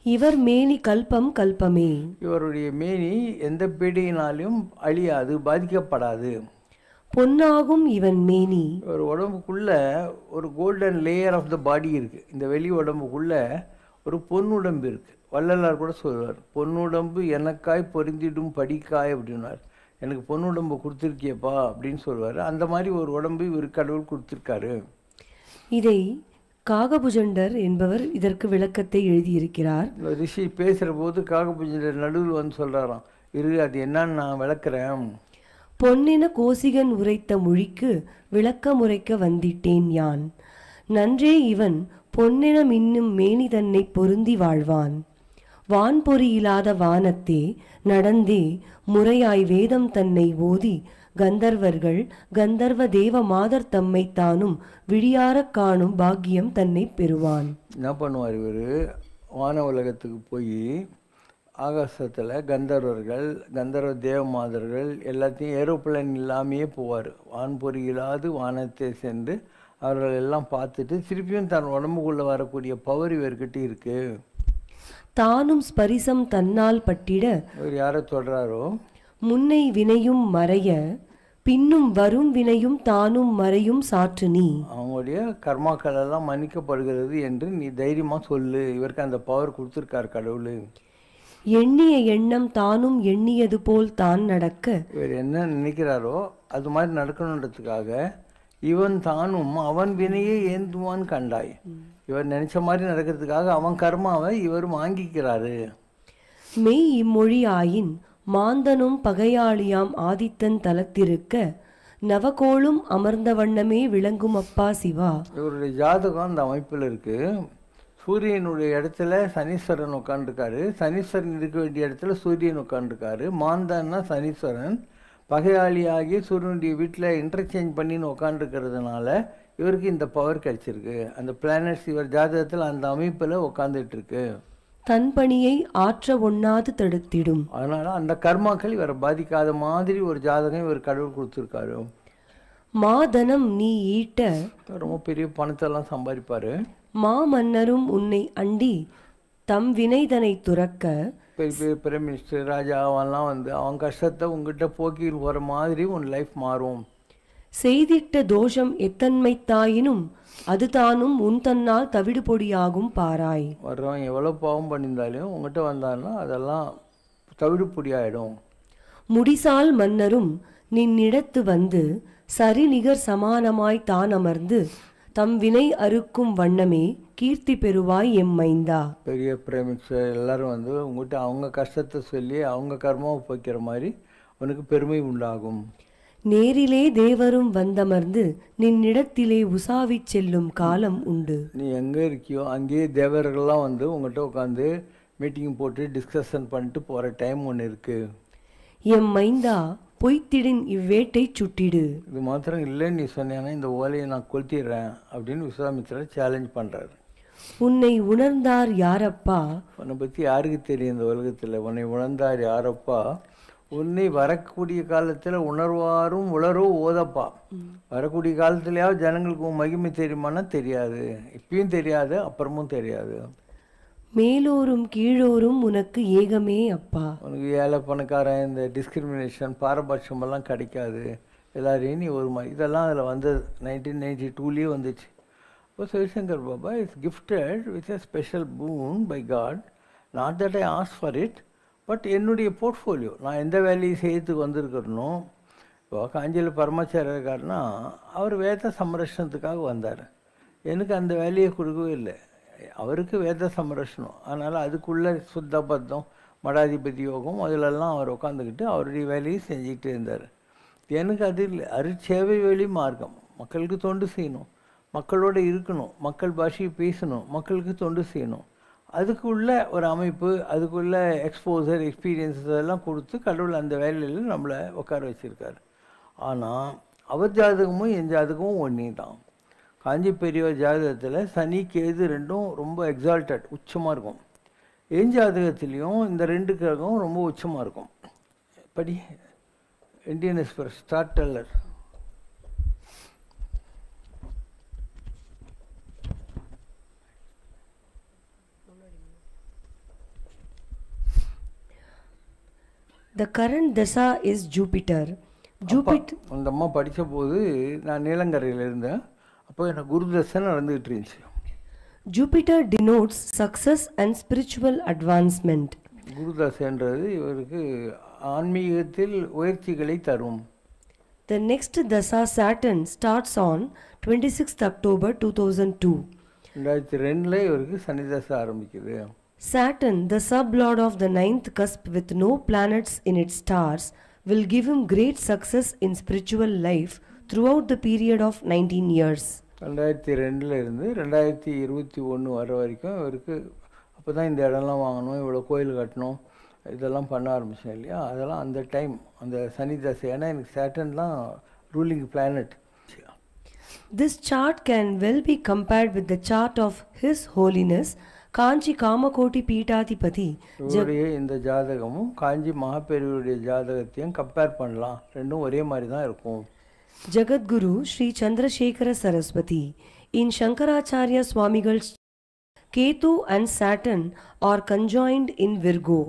இவர் மேனி கல்பம் கல்பமே. இவருடைய மேனி எந்த பீடையினாலும் அழியாது, பாதிக்கப்படாது. பொன்னாகும் இவன் மேனி. ஒரு உடம்புக்குள்ள ஒரு கோல்டன் லேயர் ஆஃப் த பாடி இருக்குது. இந்த வெளி உடம்புக்குள்ள ஒரு பொன்னுடம்பு இருக்குது. வள்ளலார் கூட சொல்வார், பொன்னுடம்பு எனக்காய் பொருந்திடும் படிக்காய் அப்படின்னார். எனக்கு பொன்னுடம்பு கொடுத்துருக்கியப்பா அப்படின்னு சொல்லுவார். அந்த மாதிரி ஒரு உடம்பு இவர் கடவுள் கொடுத்துருக்காரு. இதை காகபுஜண்டர் என்பவர் இதற்கு விளக்கத்தை எழுதியிருக்கிறார். ரிஷி பேசுகிற போது காகபுஜண்டர் நடுவில் வந்து சொல்கிறாராம், இரு அது என்னன்னு நான் விளக்குறேன். பொன்னென கோசிகன் உரைத்த மொழிக்கு விளக்க முறைக்க வந்திட்டேன் யான். நன்றே இவன் பொன்னென மின்னும் மேனி தன்னை பொருந்தி வாழ்வான். வான்பொறி இல்லாத வானத்தே நடந்தே முறையாய் வேதம் தன்னை ஓதி கந்தர்வர்கள் கந்தர்வ தேவ மாதர் தம்மை தானும் விழியாரக் காணும் பாக்கியம் தன்னை பெறுவான். என்ன பண்ணுவார் இவர்? வான உலகத்துக்கு போய் ஆகாசத்தில் கந்தர்வர்கள் கந்தர்வ தேவ மாதர்கள் எல்லாத்தையும் ஏரோப்ளேன் இல்லாமையே போவார். வான்பொறி இல்லாது வானத்தை சென்று அவர்கள் எல்லாம் பார்த்துட்டு திருப்பியும் தன் உடம்புக்குள்ளே வரக்கூடிய பவர் இவர்கிட்ட இருக்கு. தானும் ஸ்பரிசம் தன்னால் பட்டிட இவர் யாரை சொல்கிறாரோ முன்னை வினையும் மறைய பின்னும் வரும் வினையும் தானும் மறையும் சாற்று நீ. அவங்களுடைய கர்மாக்கள் எல்லாம் மன்னிக்கப்படுகிறது என்று நீ தைரியமாக சொல்லு. இவருக்கு அந்த பவர் கொடுத்துருக்கார் கடவுள். எண்ணிய எண்ணம் தானும் எண்ணியது போல் தான் நடக்க. இவர் என்ன நினைக்கிறாரோ அது மாதிரி நடக்கணுன்றதுக்காக இவன் தானும் அவன் வினையை ஏந்துவான் கண்டாய். இவர் நினைச்ச மாதிரி நடக்கிறதுக்காக அவன் கர்மாவை இவர் வாங்கிக்கிறாரு. மெய் இம்மொழி ஆயின் மாந்தனும் பகையாளியாம் ஆதித்தன் தலத்திருக்க நவகோளும் அமர்ந்த வண்ணமே விளங்கும் அப்பா சிவா. இவருடைய ஜாதகம் அந்த அமைப்பில் இருக்கு. சூரியனுடைய இடத்துல சனீஸ்வரன் உட்காந்துருக்காரு, சனீஸ்வரன் இருக்க வேண்டிய இடத்துல சூரியன் உட்காந்துருக்காரு. மாந்தன்னா சனீஸ்வரன், பகையாளியாகி சூரியனுடைய வீட்டில் இன்டர்சேஞ்ச் பண்ணின்னு உட்காந்துருக்கிறதுனால இவருக்கு இந்த பவர் கிடைச்சிருக்கு. அந்த பிளானட்ஸ் இவர் ஜாதகத்தில் அந்த அமைப்பில் உட்காந்துட்டு இருக்கு. தன் பணியை ஆற்ற ஒண்ணாது தடுத்திடும். அதனால அந்த கர்மாக்கள் இவரை பாதிக்காத மாதிரி ஒரு ஜாதகம் இவர் கடவுள் கொடுத்துருக்காரு. மாதனம் நீ ஈட்ட ரொம்ப பெரிய பணத்தெல்லாம் சம்பாதிப்பாரு. மாமன்னரும் உன்னை அண்டி தம் வினைதனை துறக்க. பெரிய பெரிய பிரைம் மினிஸ்டர் ராஜா அவன்லாம் வந்து அவன் கஷ்டத்தை உங்ககிட்ட போக்கின்னு போகிற மாதிரி உன் லைஃப் மாறும். செய்திட்ட தோஷம் எத்தன்மைத்தாயினும் அது தானும் உன் தன்னால் தவிடு பொடியாகும் பாராய். வர்றவன் எவ்வளோ பாவம் பண்ணியிருந்தாலும் உங்கள்கிட்ட வந்தான்னா அதெல்லாம் தவிடு பொடியாயிடும். முடிசால் மன்னரும் நின்னிடத்து வந்து சரிநிகர் சமானமாய் தான் அமர்ந்து தம் வினை அறுக்கும் வண்ணமே கீர்த்தி பெறுவாய் எம்மைந்தா. பெரிய பிரைம் மினிஸ்டர் எல்லாரும் வந்து உங்கள்கிட்ட அவங்க கஷ்டத்தை சொல்லி அவங்க கர்மாவை போய்க்கிற மாதிரி உனக்கு பெருமை உண்டாகும். நேரிலே தேவரும் வந்தமர்ந்து நின்னிடத்திலே உசாவிச் செல்லும் காலம் உண்டு. நீ எங்கே இருக்கியோ அங்கேயே தேவர்கள்லாம் வந்து உங்கள்கிட்ட உட்காந்து மீட்டிங் போட்டு டிஸ்கஷன் பண்ணிட்டு போகிற டைம் ஒன்று இருக்குது. எம் மைந்தா பொய்த்திடின் இவ்வேட்டை சுட்டிடு. இது மாத்திரம் இல்லைன்னு நீ சொன்னேன்னா இந்த ஓலையை நான் கொளுத்திடுறேன் அப்படின்னு விஸ்வாமித்திரர் சேலஞ்ச் பண்ணுறாரு. உன்னை உணர்ந்தார் யாரப்பா? உன்னை பற்றி யாருக்கு தெரியும் இந்த உலகத்தில்? உன்னை உணர்ந்தார் யாரப்பா? உன்னை வரக்கூடிய காலத்தில் உணர்வாரும் உளரோ ஓதப்பா. வரக்கூடிய காலத்துலையாவது ஜனங்களுக்கு உன் மகிமை தெரியுமானா தெரியாது, இப்பயும் தெரியாது, அப்புறமும் தெரியாது. மேலோரும் கீழோரும் உனக்கு ஏகமே அப்பா. உனக்கு ஏழை பணக்காரன் இந்த டிஸ்கிரிமினேஷன் பாரபட்சமெல்லாம் கிடைக்காது. எல்லாரையும் நீ ஒரு மாதிரி இதெல்லாம் அதில் வந்தது 1992 வந்துச்சு. இப்போ Sivasankar Baba is gifted with a special boon by God. Not that I ask for it, but என்னுடைய போர்ட்ஃபோலியோ நான் எந்த வேலையை செய்யறதுக்கு வந்திருக்கிறனோ. இப்போ காஞ்சியில் பரமாச்சாரியர் இருக்காருன்னா அவர் வேத சம்ரட்சணத்துக்காக வந்தார். எனக்கு அந்த வேலையை கொடுக்கவே இல்லை. அவருக்கு வேத சம்ரட்சணம், அதனால் அதுக்குள்ளே சுத்த பத்தம் மடாதிபதி யோகம் அதிலெல்லாம் அவர் உட்காந்துக்கிட்டு அவருடைய வேலையை செஞ்சுக்கிட்டு இருந்தார். எனக்கு அது இல்லை. அருட்சேவை வழி மார்க்கம். மக்களுக்கு தொண்டு செய்யணும், மக்களோடு இருக்கணும், மக்கள் பாஷையை பேசணும், மக்களுக்கு தொண்டு செய்யணும். அதுக்குள்ள ஒரு அமைப்பு, அதுக்குள்ள எக்ஸ்போசர் எக்ஸ்பீரியன்ஸஸ் எல்லாம் கொடுத்து கடவுள் அந்த வேலையில் நம்மளை உட்கார வச்சுருக்காரு. ஆனால் அவர் ஜாதகமும் என் ஜாதகமும் ஒன்றே தான். காஞ்சி பெரியவர் ஜாதகத்தில் சனி கேது ரெண்டும் ரொம்ப எக்ஸால்டட் உச்சமாக இருக்கும். என் ஜாதகத்துலேயும் இந்த 2 கிரகம் ரொம்ப உச்சமாக இருக்கும். படி Indian express start teller. The current dasa is Jupiter. Jupiter. அந்த அம்மா படித்த போது நான் நீலங்கரையில் இருந்தேன். அப்போ எனக்கு குருதசை நடந்துகிட்டு இருந்துச்சு. Jupiter denotes success and spiritual advancement. குருதசைன்றது இவருக்கு ஆன்மீகத்தில் உயர்ச்சிகளை தரும். The next dasa Saturn starts on 26th October 2002. 2002 இவருக்கு சனி தசை ஆரம்பிக்குது. Saturn, the sublord of the 9th cusp with no planets in its stars, will give him great success in spiritual life throughout the period of 19 years. 2002 இருந்து 2021 வர வரைக்கும் இவருக்கு அப்போ தான் இந்த இடம்லாம் வாங்கணும், இவ்வளோ கோயில் கட்டணும், இதெல்லாம் பண்ண ஆரம்பித்தேன் இல்லையா. அதெல்லாம் அந்த டைம் அந்த சனி தசை. ஏன்னா எனக்கு சேட்டன் தான் ruling planet. This chart can well be compared with the chart of His Holiness காஞ்சி காமகோட்டி பீட்டாதிபதி. இவருடைய இந்த ஜாதகமும் காஞ்சி மகாபெரிவருடைய ஜாதகத்தையும் கம்பேர் பண்ணலாம், ரெண்டும் ஒரே மாதிரி தான் இருக்கும். Jagadguru Sri Chandrasekhara Saraswati. In Shankaracharya Swamigal's Ketu and Saturn are conjoined in Virgo.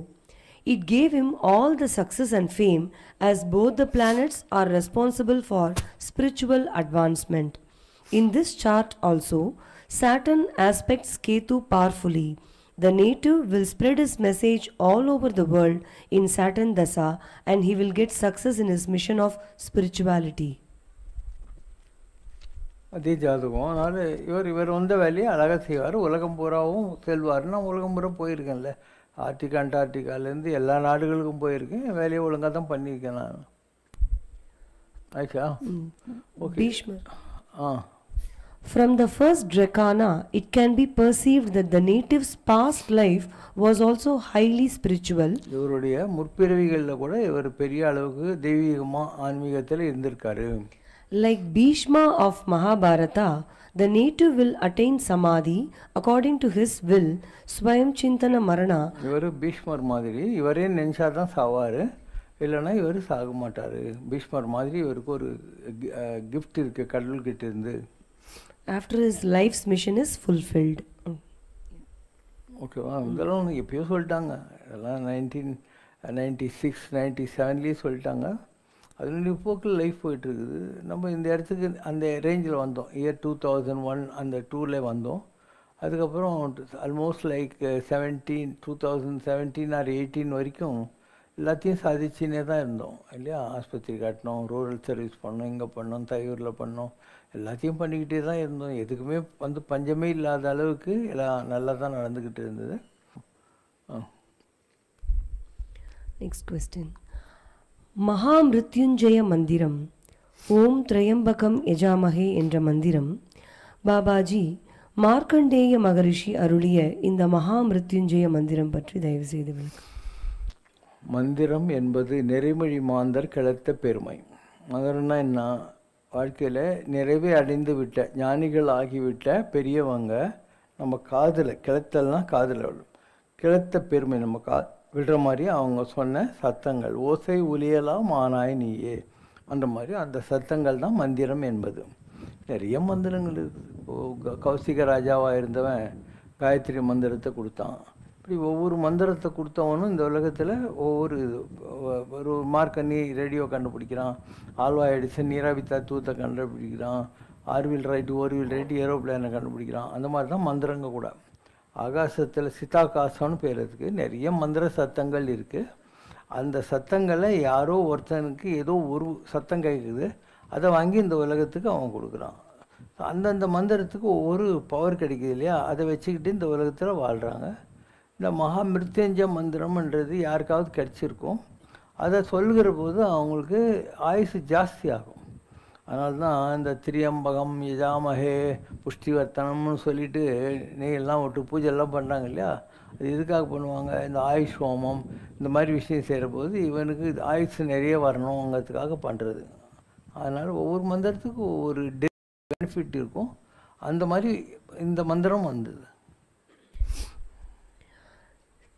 It gave him all the success and fame as both the planets are responsible for spiritual advancement. In this chart also, Saturn aspects Ketu powerfully. The native will spread his message all over the world in Saturn Dasa and he will get success in his mission of spirituality. அதே ஜாதகம். அதனால் இவர் வந்த வேலையை அழகாக செய்வார், உலகம் பூராவும் செல்வார். நான் உலகம் பூரா போயிருக்கேன்ல, ஆர்டிகா அண்டார்டிகாலேருந்து எல்லா நாடுகளுக்கும் போயிருக்கேன். வேலையை ஒழுங்காக தான் பண்ணியிருக்கேன் நான். ஆச்சா? Okay. From the first Drekana, it can be perceived that the native's past life was also highly spiritual. இவருடைய முற்பிறவிகளில் கூட இவர் பெரிய அளவுக்கு தெய்வீகமாக ஆன்மீகத்தில் இருந்திருக்காரு. Like Bhishma of Mahabharata, the native will attain samadhi according to his will, Swayam Chintana Marana. இவர் பீஷ்மர் மாதிரி இவரே நினச்சா தான் சாவார், இல்லைன்னா இவர் சாக மாட்டார். பீஷ்மர் மாதிரி இவருக்கு ஒரு கிஃப்ட் இருக்குது கடவுள்கிட்ட இருந்து. After his life's mission is fulfilled. ஓகேவா? இதெல்லாம் எப்பயோ சொல்லிட்டாங்க, இதெல்லாம் 1996 97 சொல்லிட்டாங்க. அதனுடைய போக்கில் லைஃப் போயிட்டுருக்குது. நம்ம இந்த இடத்துக்கு அந்த ரேஞ்சில் வந்தோம். இயர் 2001 அந்த 2ல் வந்தோம். அதுக்கப்புறம் ஆல்மோஸ்ட் லைக் 2017 ஆர் 18 வரைக்கும் எல்லாத்தையும் சாதிச்சுனே தான் இருந்தோம் இல்லையா. ஆஸ்பத்திரி கட்டினோம், ரூரல் சர்வீஸ் பண்ணோம், இங்கே பண்ணோம், தையூரில் பண்ணோம், எல்லாத்தையும் பண்ணிக்கிட்டே தான் இருந்தோம். எதுக்குமே பஞ்சமே இல்லாத அளவுக்கு எல்லாம் நல்லா தான் நடந்துக்கிட்டு இருந்தது. Next question. மகாமிருத்யுஞ்சய மந்திரம் ஓம் திரையம்பகம் யஜாமஹே என்ற மந்திரம் பாபாஜி மார்க்கண்டேய மகரிஷி அருளிய இந்த மகாமிருத்யுஞ்சய மந்திரம் பற்றி தயவு செய்து விளக்கு. மந்திரம் என்பது நிறைமொழி மாந்தர் கிளத்த பெருமை. மந்திரம்னா என்ன? வாழ்க்கையில் நிறைவே அடைந்து விட்ட ஞானிகள் ஆகிவிட்ட பெரியவங்க நம்ம காதில் கிளத்தல்னா காதில் விடும், கிளத்த பெருமை நம்ம விடுற மாதிரி அவங்க சொன்ன சத்தங்கள், ஓசை ஒலியலாம் ஆனாய் நீயே, அந்த மாதிரி அந்த சத்தங்கள் தான் மந்திரம் என்பது. நிறைய மந்திரங்கள் இருக்குது. இப்போது கௌசிக ராஜாவாக இருந்தவன் காயத்ரி மந்திரத்தை கொடுத்தான். இப்படி ஒவ்வொரு மந்திரத்தை கொடுத்தவனும் இந்த உலகத்தில் ஒவ்வொரு ஒரு மார்க்கனி ரேடியோ கண்டுபிடிக்கிறான், ஆல்வா எடிசன் நீராவி தத்துவத்தை கண்டுபிடிக்கிறான், ஆர்வில் ரைட் ஓர்வில் ரைட் ஏரோப்ளேனை கண்டுபிடிக்கிறான். அந்த மாதிரி தான் மந்திரங்க கூட. ஆகாசத்தில் சித்தாகாசம்னு பேர் இருக்குது. நிறைய மந்திர சத்தங்கள் இருக்குது. அந்த சத்தங்களை யாரோ ஒருத்தனுக்கு ஏதோ ஒரு சத்தம் கேட்குது, அதை வாங்கி இந்த உலகத்துக்கு அவன் கொடுக்குறான். அந்தந்த மந்திரத்துக்கு ஒவ்வொரு பவர் கிடைக்குது இல்லையா, அதை வச்சுக்கிட்டு இந்த உலகத்தில் வாழ்கிறாங்க. இந்த மகா மிருத்யஞ்ச மந்திரம்ன்றது யாருக்காவது கிடச்சிருக்கும். அதை சொல்கிற போது அவங்களுக்கு ஆயுசு ஜாஸ்தி ஆகும். அதனால தான் இந்த திரியம்பகம் யஜாமஹே புஷ்டிவர்த்தனம்னு சொல்லிட்டு நெய்யெல்லாம் விட்டு பூஜைலாம் பண்ணுறாங்க இல்லையா, அது எதுக்காக பண்ணுவாங்க? இந்த ஆயுஷ் ஹோமம் இந்த மாதிரி விஷயம் செய்கிற போது இவனுக்கு ஆயுசு நிறைய வரணுங்கிறதுக்காக பண்ணுறது. அதனால் ஒவ்வொரு மந்திரத்துக்கும் ஒவ்வொரு பெனிஃபிட் இருக்கும். அந்த மாதிரி இந்த மந்திரம் வந்தது.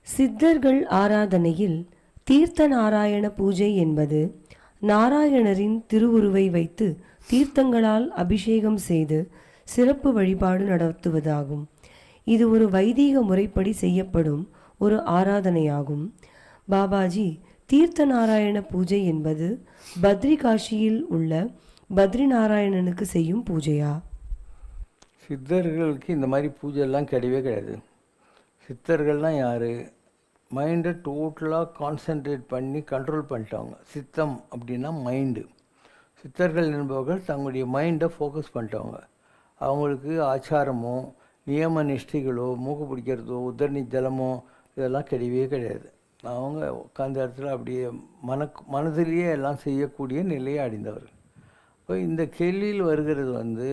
சித்தர்கள் ஆராதனையில் தீர்த்த நாராயண பூஜை என்பது நாராயணரின் திருவுருவை வைத்து தீர்த்தங்களால் அபிஷேகம் செய்து சிறப்பு வழிபாடு நடத்துவதாகும். இது ஒரு வைதீக முறைப்படி செய்யப்படும் ஒரு ஆராதனையாகும். பாபாஜி தீர்த்த நாராயண பூஜை என்பது பத்ரி காஷியில் உள்ள பத்ரி நாராயணனுக்கு செய்யும் பூஜையா? சித்தர்களுக்கு இந்த மாதிரி பூஜைலாம் கிடையவே கிடையாது. சித்தர்கள்லாம் யார்? மைண்டை டோட்டலாக கான்சென்ட்ரேட் பண்ணி கண்ட்ரோல் பண்ணிட்டாங்க. சித்தம் அப்படின்னா மைண்டு. சித்தர்கள் என்பவர்கள் தங்களுடைய மைண்டை ஃபோக்கஸ் பண்ணிட்டவங்க. அவங்களுக்கு ஆச்சாரமோ நியம நிஷ்டைகளோ மூக்கு பிடிக்கிறதோ உதரணி ஜலமோ இதெல்லாம் கிடையவே கிடையாது. அவங்க உட்காந்த இடத்துல அப்படியே மனதிலேயே எல்லாம் செய்யக்கூடிய நிலையை அடைந்தவர். இப்போ இந்த கேள்வியில் வருகிறது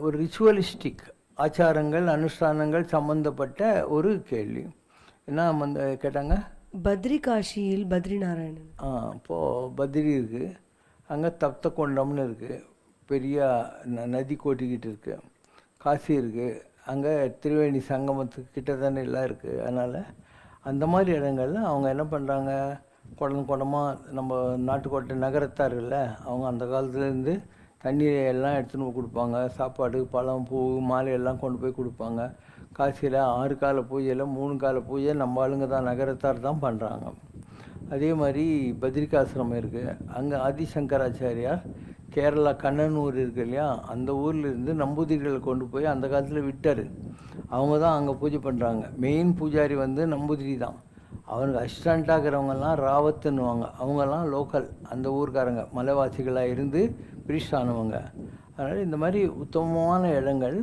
ஒரு ரிச்சுவலிஸ்டிக் ஆச்சாரங்கள் அனுஷ்டானங்கள் சம்பந்தப்பட்ட ஒரு கேள்வி. என்ன கேட்டாங்க? பத்ரி காஷியில் பத்ரி நாராயணன். இப்போது பத்ரி இருக்குது, அங்கே தப்த கொண்டம்னு இருக்குது, பெரிய நதி கோட்டிக்கிட்டு இருக்குது. காசி இருக்குது, அங்கே திரிவேணி சங்கமத்துக்கு கிட்ட தானே எல்லாம் இருக்குது. அதனால் அந்த மாதிரி இடங்கள்ல அவங்க என்ன பண்ணுறாங்க, குடமாக நம்ம நாட்டுக்கோட்டை நகரத்தார்களில் அவங்க அந்த காலத்துலேருந்து தண்ணீரை எல்லாம் எடுத்துன்னு கொடுப்பாங்க. சாப்பாடு பழம் பூ மாலை எல்லாம் கொண்டு போய் கொடுப்பாங்க. காசியில் 6 கால பூஜையில் 3 கால பூஜை நம்ம ஆளுங்க தான், நகரத்தார் தான் பண்ணுறாங்க. அதே மாதிரி பத்ரிகாசிரமம் இருக்குது. அங்கே ஆதிசங்கராச்சாரியார் கேரளா கண்ணனூர் இருக்குது இல்லையா, அந்த ஊர்லேருந்து நம்பூதிரிகளை கொண்டு போய் அந்த காலத்தில் விட்டார். அவங்க தான் அங்கே பூஜை பண்ணுறாங்க. மெயின் பூஜாரி நம்பூதிரி தான். அவனுக்கு அசிஸ்டண்ட்டாகிறவங்கெல்லாம் ராவத்துன்னுவாங்க. அவங்கெல்லாம் லோக்கல், அந்த ஊர்க்காரங்க மலைவாசிகளாக இருந்து பிரிஸ்டானவங்க. அதனால் இந்த மாதிரி உத்தமமான இடங்கள்,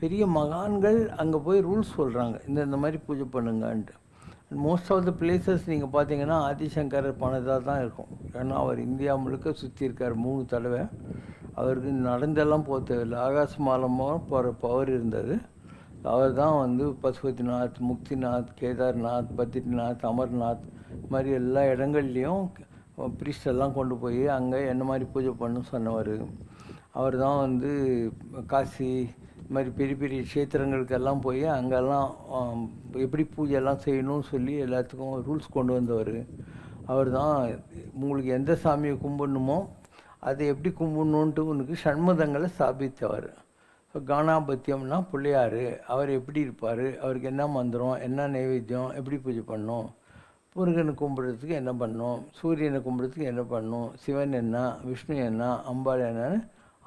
பெரிய மகான்கள் அங்கே போய் ரூல்ஸ் சொல்கிறாங்க, இந்த மாதிரி பூஜை பண்ணுங்கன்ட்டு. மோஸ்ட் ஆஃப் த பிளேசஸ் நீங்கள் பார்த்தீங்கன்னா ஆதிசங்கரர் பணதாக தான் இருக்கும். ஏன்னா அவர் இந்தியா முழுக்க சுற்றி இருக்கார் 3 தடவை. அவருக்கு நடந்தெல்லாம் போக தேவையில்லை, ஆகாச மாலமாக போகிற பவர் இருந்தது. அவர் தான் பசுபதிநாத், முக்திநாத், கேதார்நாத், பத்ரிநாத், அமர்நாத் மாதிரி எல்லா இடங்கள்லேயும் பிரீஸ்டெல்லாம் கொண்டு போய் அங்கே என்ன மாதிரி பூஜை பண்ணணும்னு சொன்னவர். அவர் தான் காசி இது மாதிரி பெரிய பெரிய க்ஷேத்திரங்களுக்கெல்லாம் போய் அங்கெல்லாம் எப்படி பூஜையெல்லாம் செய்யணும்னு சொல்லி எல்லாத்துக்கும் ரூல்ஸ் கொண்டு வந்தவர். அவர் தான் உங்களுக்கு எந்த சாமியை கும்பிடணுமோ அதை எப்படி கும்பிடணுன்ட்டு உனக்கு சண்முகங்களை ஸ்தாபித்தவர். ஸோ கானாபத்தியம்னா பிள்ளையார், அவர் எப்படி இருப்பார், அவருக்கு என்ன மந்திரம், என்ன நைவேத்தியம், எப்படி பூஜை பண்ணணும், முருகனை கும்பிட்றதுக்கு என்ன பண்ணணும், சூரியனை கும்பிட்றதுக்கு என்ன பண்ணணும், சிவன் என்ன, விஷ்ணு என்ன, அம்பாள் என்னன்னு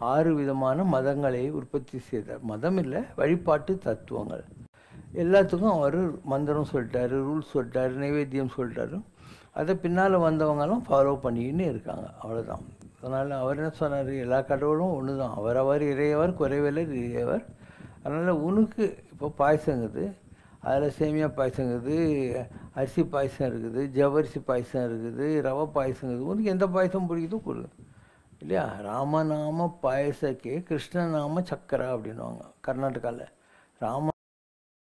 6 விதமான மதங்களை உற்பத்தி செய்தார். மதம் இல்லை, வழிபாட்டு தத்துவங்கள். எல்லாத்துக்கும் அவர் மந்திரம் சொல்லிட்டாரு, ரூல்ஸ் சொல்லிட்டாரு, நைவேத்தியம் சொல்லிட்டாரு. அதை பின்னால் வந்தவங்கெல்லாம் ஃபாலோ பண்ணிக்கின்னு இருக்காங்க. அவ்வளோதான். அதனால் அவர் என்ன சொன்னார், எல்லா கடவுளும் ஒன்று தான், அவரவர் இறையவர் குறைவிலர் இறையவர். அதனால் உனக்கு இப்போ பாயசங்குது, அதில் சேமியா பாயசங்குது, அரிசி பாயசம் இருக்குது, ஜவ்வரிசி பாயசம் இருக்குது, ரவை பாயசங்குது. உனக்கு எந்த பாயசம் பிடிக்குதோ கொடு இல்லையா. ராமநாம பாயசக்கே கிருஷ்ணநாம சக்கரை அப்படின்வாங்க கர்நாடகாவில். ராம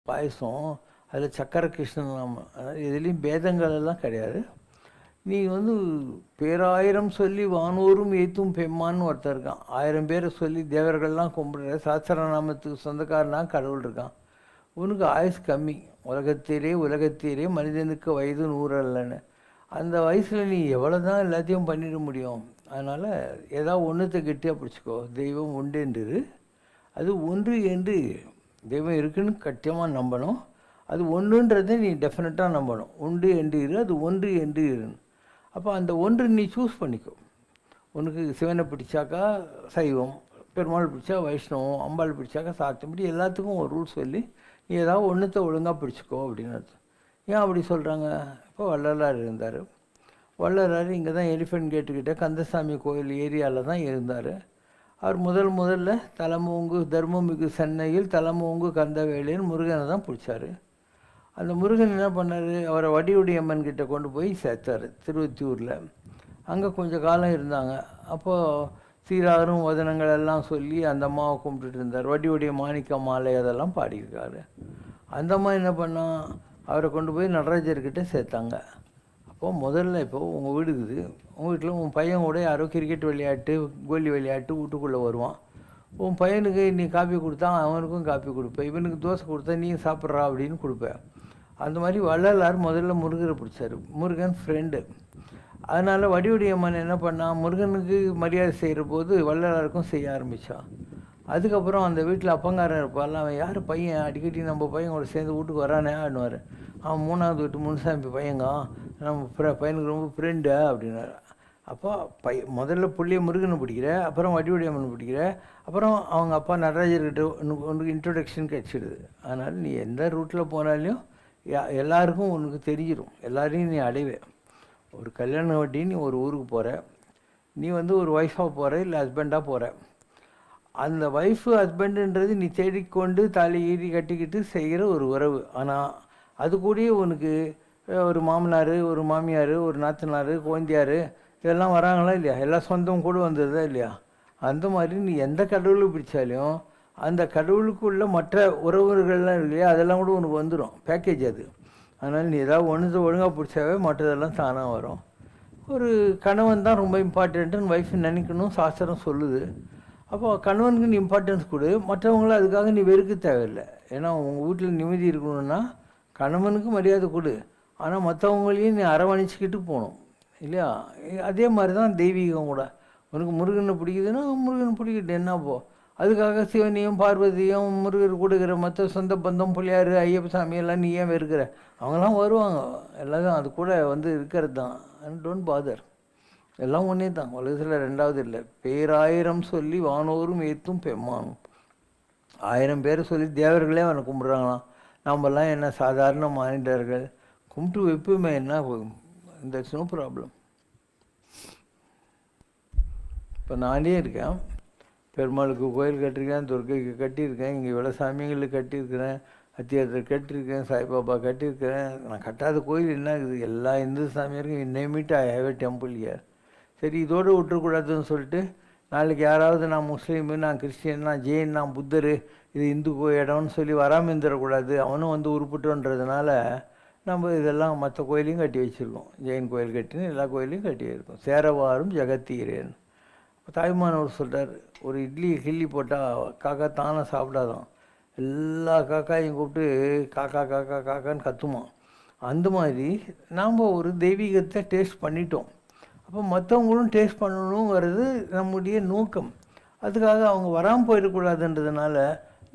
பாயசம், அதில் சக்கரை கிருஷ்ணநாமம். அதாவது எதுலேயும் பேதங்கள் எல்லாம் கிடையாது. நீ பேராயிரம் சொல்லி வானூரும் ஏத்தும் பெம்மான்னு ஒருத்தர் இருக்கான். 1000 பேரை சொல்லி தேவர்கள்லாம் கும்பிடுற சாஸ்திரநாமத்துக்கு சொந்தக்காரனா கடவுள் இருக்கான். உனக்கு ஆயுஸ் கம்மி. உலகத்தீரே மனிதனுக்கு வயது 100 அல்லன்னு. அந்த வயசில் நீ எவ்வளோ தான் எல்லாத்தையும் பண்ணிட முடியும். அதனால் ஏதாவது ஒன்றுத்தை கெட்டியாக பிடிச்சிக்கோ. தெய்வம் உண்டு என்று, அது ஒன்று என்று தெய்வம் இருக்குன்னு கட்டியமாக நம்பணும். அது ஒன்றுன்றதை நீ டெஃபினட்டாக நம்பணும். உண்டு என்று இரு, அது ஒன்று என்று இருன்னு. அப்போ அந்த ஒன்று நீ சூஸ் பண்ணிக்கோ. உனக்கு சிவனை பிடிச்சாக்கா சைவம், பெருமாள் பிடிச்சா வைஷ்ணவம், அம்பாள் பிடிச்சாக்கா சாத்தம், இப்படி எல்லாத்துக்கும் ஒரு ரூல் சொல்லி நீ ஏதாவது ஒன்றுத்தை ஒழுங்காக பிடிச்சிக்கோ அப்படின்னு அர்த்தம். ஏன் அப்படி சொல்கிறாங்க? இப்போ வள்ளலார் இருந்தார். வள்ளலார் இங்கே தான் எலிஃபென்ட் கேட்டுக்கிட்ட கந்தசாமி கோயில் ஏரியாவில் தான் இருந்தார். அவர் முதல்ல தலமூங்கு தர்மமிகு சென்னையில் தலமூங்கு கந்தவேலின்னு முருகனை தான் பிடிச்சார். அந்த முருகன் என்ன பண்ணார்? அவரை வடிவுடையம்மன் கிட்டே கொண்டு போய் சேர்த்தார் திருவத்தியூரில். அங்கே கொஞ்சம் காலம் இருந்தாங்க. அப்போது சீராரும் வதனங்கள் எல்லாம் சொல்லி அந்த அம்மாவை கும்பிட்டுட்டு இருந்தார். வடிவுடைய மாணிக்க மாலை அதெல்லாம் பாடியிருக்காரு. அந்த அம்மா என்ன பண்ணால் அவரை கொண்டு போய் நடராஜர்கிட்ட சேர்த்தாங்க. அப்போது முதல்ல இப்போது உங்கள் வீடு இருக்குது, உங்கள் வீட்டில் உன் பையன் கூட யாரோ கிரிக்கெட் விளையாட்டு கோலி விளையாட்டு வீட்டுக்குள்ளே வருவான். உன் பையனுக்கு நீ காப்பி கொடுத்தா அவனுக்கும் காப்பி கொடுப்பேன், இவனுக்கு தோசை கொடுத்தா நீ சாப்பிட்றா அப்படின்னு கொடுப்பேன். அந்த மாதிரி வள்ளலார் முதல்ல முருகரை பிடிச்சார். முருகன் ஃப்ரெண்டு. அதனால் வடிவுடையம்மன் என்ன பண்ணால் முருகனுக்கு மரியாதை செய்கிற போது வள்ளலாருக்கும் செய்ய ஆரம்பித்தான். அதுக்கப்புறம் அந்த வீட்டில் அப்பங்காரன் இருப்பாள், அவன் யார் பையன் அடிக்கடி நம்ம பையன் கூட சேர்ந்து வீட்டுக்கு வரானே ஆடுவார். அவன் 3வது வீட்டு முனுசாமி பையங்க, நம்ம பையனுக்கு ரொம்ப ஃப்ரெண்டு அப்படின்னாரு. அப்போ முதல்ல புள்ளிய முருகனை பிடிக்கிற, அப்புறம் வடிவுடையம்மன் பிடிக்கிற, அப்புறம் அவங்க அப்பா நடராஜர்கிட்ட உனக்கு இன்ட்ரொடக்ஷன் கிடச்சிடுது. அதனால் நீ எந்த ரூட்டில் போனாலையும் எல்லாருக்கும் உனக்கு தெரிஞ்சிடும், எல்லாரையும் நீ அடைவே. ஒரு கல்யாணம் வட்டி நீ ஒரு ஊருக்கு போகிற, நீ ஒரு ஒய்ஃபாக போகிற இல்லை ஹஸ்பண்டாக போகிற. அந்த ஒய்ஃபு ஹஸ்பண்டுன்றது நீ தேடிக்கொண்டு தாலி ஈரி கட்டிக்கிட்டு செய்கிற ஒரு உறவு. ஆனால் அது கூடயே உனக்கு ஒரு மாமனார், ஒரு மாமியார், ஒரு நாத்தனார், குழந்தையார் இதெல்லாம் வராங்களா இல்லையா? எல்லாம் சொந்தம் கூட வந்ததா இல்லையா? அந்த மாதிரி நீ எந்த கடவுளை பிடிச்சாலும் அந்த கடவுளுக்குள்ள மற்ற உறவுகள்லாம் இருக்கு இல்லையா, அதெல்லாம் கூட உனக்கு வந்துடும், பேக்கேஜ் அது. அதனால் நீ ஏதாவது ஒழுங்காக பிடிச்சாவே மற்றதெல்லாம் தானாக வரும். ஒரு கணவன் தான் ரொம்ப இம்பார்ட்டண்ட்டுன்னு ஒய்ஃபு நினைக்கணும், சாஸ்திரம் சொல்லுது. அப்போ கணவனுக்கு நீ இம்பார்ட்டன்ஸ் கொடு, மற்றவங்கள அதுக்காக நீ வெறுக்க தேவையில்லை. ஏன்னா உங்கள் வீட்டில் நிம்மதி இருக்கணும்னா கணவனுக்கு மரியாதை கொடு, ஆனால் மற்றவங்களையும் நீ அரவணைச்சிக்கிட்டு போகணும் இல்லையா? அதே மாதிரி தான் தெய்வீகம் கூட. உனக்கு முருகனை பிடிக்குதுன்னா முருகன் பிடிக்கிட்டு என்னப்போ, அதுக்காக சிவனையும் பார்வதியும் முருகர் கொடுக்குற மற்ற சொந்த பந்தம் பிள்ளையார் ஐயப்ப சாமியெல்லாம் நீ ஏன் வெறுக்கிற? அவங்களாம் வருவாங்க, எல்லாரும் அது கூட இருக்கிறது தான். அண்ட் டோன்ட் பாதர், எல்லாம் ஒன்றே தான். உலகத்தில் ரெண்டாவது இல்லை. பேராயிரம் சொல்லி வானோரும் ஏற்றும் பெம்மானும். 1000 பேரை சொல்லி தேவர்களே அவனை கும்பிட்றாங்களாம். நம்மெல்லாம் என்ன சாதாரண மானிடர்கள், கும்பிட்டு வைப்புமே என்ன, தட்ஸ் நோ ப்ராப்ளம். இப்போ நானே இருக்கேன், பெருமாளுக்கு கோயில் கட்டியிருக்கேன், துர்க்கைக்கு கட்டியிருக்கேன், இங்கே இவ்வளோ சாமிங்களுக்கு கட்டியிருக்கிறேன், அத்தியாரத்தில் கட்டியிருக்கேன், சாய்பாபா கட்டியிருக்கிறேன். நான் கட்டாத கோயில் என்ன இருக்குது? எல்லா இந்து சாமியாருக்கும் நேமிட்டு I have a temple here. சரி, இதோடு விட்டுறக்கூடாதுன்னு சொல்லிட்டு நாளைக்கு யாராவது நான் முஸ்லீமு, நான் கிறிஸ்டியன், நான் ஜெயின், நான் புத்தர், இது இந்து இடம்னு சொல்லி வராமல் இருந்துடக்கூடாது, அவனும் உருப்பிட்டோன்றதுனால நம்ம இதெல்லாம் மற்ற கோயிலையும் கட்டி வச்சுருக்கோம். ஜெயின் கோயில் கட்டின்னு எல்லா கோயிலையும் கட்டி இருக்கோம். சேரவாரும் ஜெகத்தீரேன். தாய்மானவர் சொல்கிறார், ஒரு இட்லியை கிள்ளி போட்டால் காக்கா தானே சாப்பிடாதான், எல்லா காக்காயும் கூப்பிட்டு காக்கா காக்கா காக்கான்னு கத்துமா. அந்த மாதிரி நாம் ஒரு தெய்வீகத்தை டேஸ்ட் பண்ணிட்டோம். அப்போ மற்றவங்களும் டேஸ்ட் பண்ணணுங்கிறது நம்முடைய நோக்கம். அதுக்காக அவங்க வராமல் போயிடக்கூடாதுன்றதுனால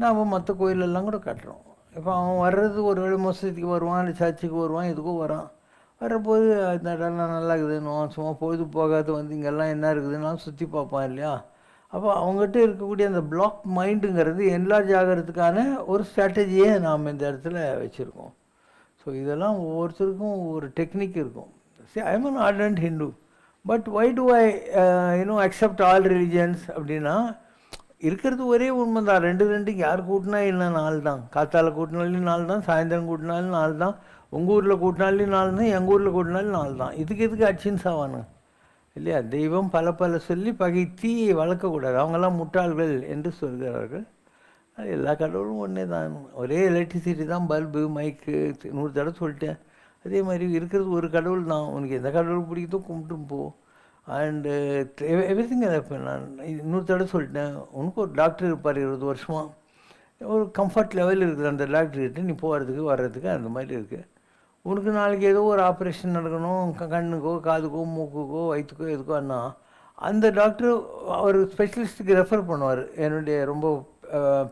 நாம் மற்ற கோயிலெல்லாம் கூட கட்டுறோம். இப்போ அவன் வர்றது ஒரு வேளை மசூதிக்கு வருவான், இல்லை சர்ச்சுக்கு வருவான், எதுக்கும் வரான். வரப்போது அந்த இடம்லாம் நல்லா இருக்குதுன்னு சும்மா பொழுது போகாது இங்கெல்லாம் என்ன இருக்குதுன்னா சுற்றி பார்ப்பான் இல்லையா? அப்போ அவங்ககிட்ட இருக்கக்கூடிய அந்த பிளாக் மைண்டுங்கிறது என்லார்ஜ் ஆகிறதுக்கான ஒரு ஸ்ட்ராட்டஜியை நாம் இந்த இடத்துல வச்சுருக்கோம். ஸோ இதெல்லாம் ஒவ்வொருத்தருக்கும் ஒரு டெக்னிக் இருக்கும். சரி, I am an ardent Hindu, but why do I accept all religions அப்படின்னா, இருக்கிறது ஒரே உண்மை தான். ரெண்டு யார் கூட்டினா இல்லை 4 தான். காத்தால கூட்டினாலும் 4 தான், சாயந்தரம் கூட்டினாலும் 4 தான், உங்கள் ஊரில் கூட்டினாலும் 4 தான், எங்கள் ஊரில் கூட்டினாலும் 4 தான். எதுக்கு அச்சின்ஸ் ஆவானு இல்லையா? தெய்வம் பல சொல்லி பகை தீயை வளர்க்கக்கூடாது. அவங்கெல்லாம் முட்டாள்கள் என்று சொல்கிறார்கள். எல்லா கடவுளும் ஒன்றே தான். ஒரே எலக்ட்ரிசிட்டி தான், பல்பு, மைக்கு, 100 தடவை சொல்லிட்டேன். அதே மாதிரி இருக்கிறது ஒரு கடவுள் தான். உனக்கு எந்த கடவுள் பிடிக்குதோ கும்பிட்டும் போ. And everything. இப்போ நான் 100 தடவை சொல்லிட்டேன். உனக்கு ஒரு டாக்டர் இருப்பார் 20 வருஷமாக, ஒரு கம்ஃபர்ட் லெவல் இருக்குது அந்த டாக்டர்கிட்ட நீ போகிறதுக்கு வர்றதுக்கு. அந்த மாதிரி இருக்குது. உனக்கு நாளைக்கு ஏதோ ஒரு ஆப்ரேஷன் நடக்கணும், கண்ணுக்கோ காதுக்கோ மூக்குக்கோ வயிற்றுக்கோ எதுக்கோன்னா, அந்த டாக்டர் அவர் ஸ்பெஷலிஸ்ட்டுக்கு ரெஃபர் பண்ணுவார். என்னுடைய ரொம்ப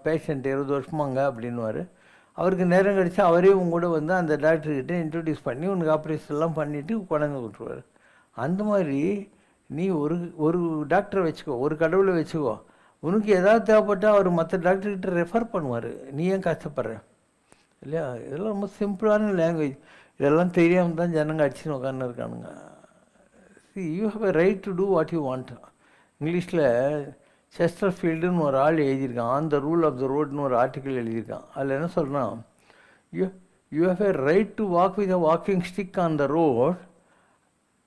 பேஷண்ட் 20 வருஷமாங்க அப்படின்வார். அவருக்கு நேரம் கிடச்சா அவரே கூட வந்து அந்த டாக்டர்கிட்ட இன்ட்ரடியூஸ் பண்ணி உனக்கு ஆப்ரேஷன்லாம் பண்ணிவிட்டு கொண்டாந்து விட்ருவார். அந்த மாதிரி நீ ஒரு டாக்டரை வச்சுக்கோ, ஒரு கடவுளை வச்சுக்கோ. உனக்கு எதாவது தேவைப்பட்டால் அவர் மற்ற டாக்டர்கிட்ட ரெஃபர் பண்ணுவார். நீ ஏன் கஷ்டப்படுற இல்லையா? இதெல்லாம் ரொம்ப சிம்பிளான லாங்குவேஜ். இதெல்லாம் தெரியாமல் தான் ஜனங்க அடிச்சுன்னு உட்காந்து இருக்கானுங்க. You have a right to do what you want. இங்கிலீஷில் செஸ்டர்ஃபீல்டுன்னு ஒரு ஆள் எழுதியிருக்கான், on the rule of the ரோட்னு ஒரு ஆர்டிக்கிள் எழுதியிருக்கான். அதில் என்ன சொல்கிறான், you have a right to walk with a walking stick on the road.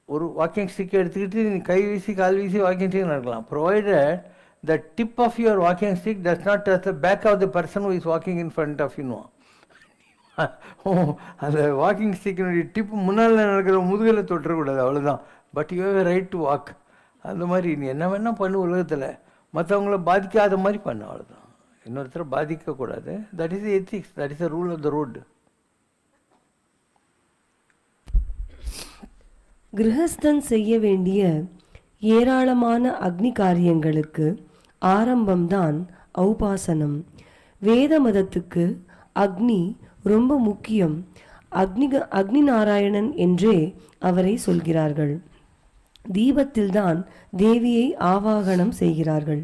ஒரு வாக்கிங் ஸ்டிக் எடுத்துக்கிட்டு நீ கை வீசி கால் வீசி வாக்கிங் ஸ்டிக் நடக்கலாம், provided the tip of your walking stick does not touch the back of the person who is walking in front of you. அந்த walking ஸ்டிக்கினுடைய டிப்பு முன்னால் நடக்கிற முதுகில் தொட்டுறக்கூடாது, அவ்வளோதான். But you have a right to walk. அந்த மாதிரி நீ என்ன வேணால் பண்ணு உலகத்தில், மற்றவங்கள பாதிக்காத மாதிரி பண்ணு, அவ்வளோதான். இன்னொருத்தரை பாதிக்கக்கூடாது. That is ethics, that is the rule of the road. கிரகஸ்தன் செய்ய வேண்டிய ஏராளமான அக்னி காரியங்களுக்கு ஆரம்பம்தான் ஔபாசனம். வேத மதத்துக்கு அக்னி ரொம்ப முக்கியம். அக்னி நாராயணன் என்றே அவரை சொல்கிறார்கள். தீபத்தில்தான் தேவியை ஆவாகனம் செய்கிறார்கள்.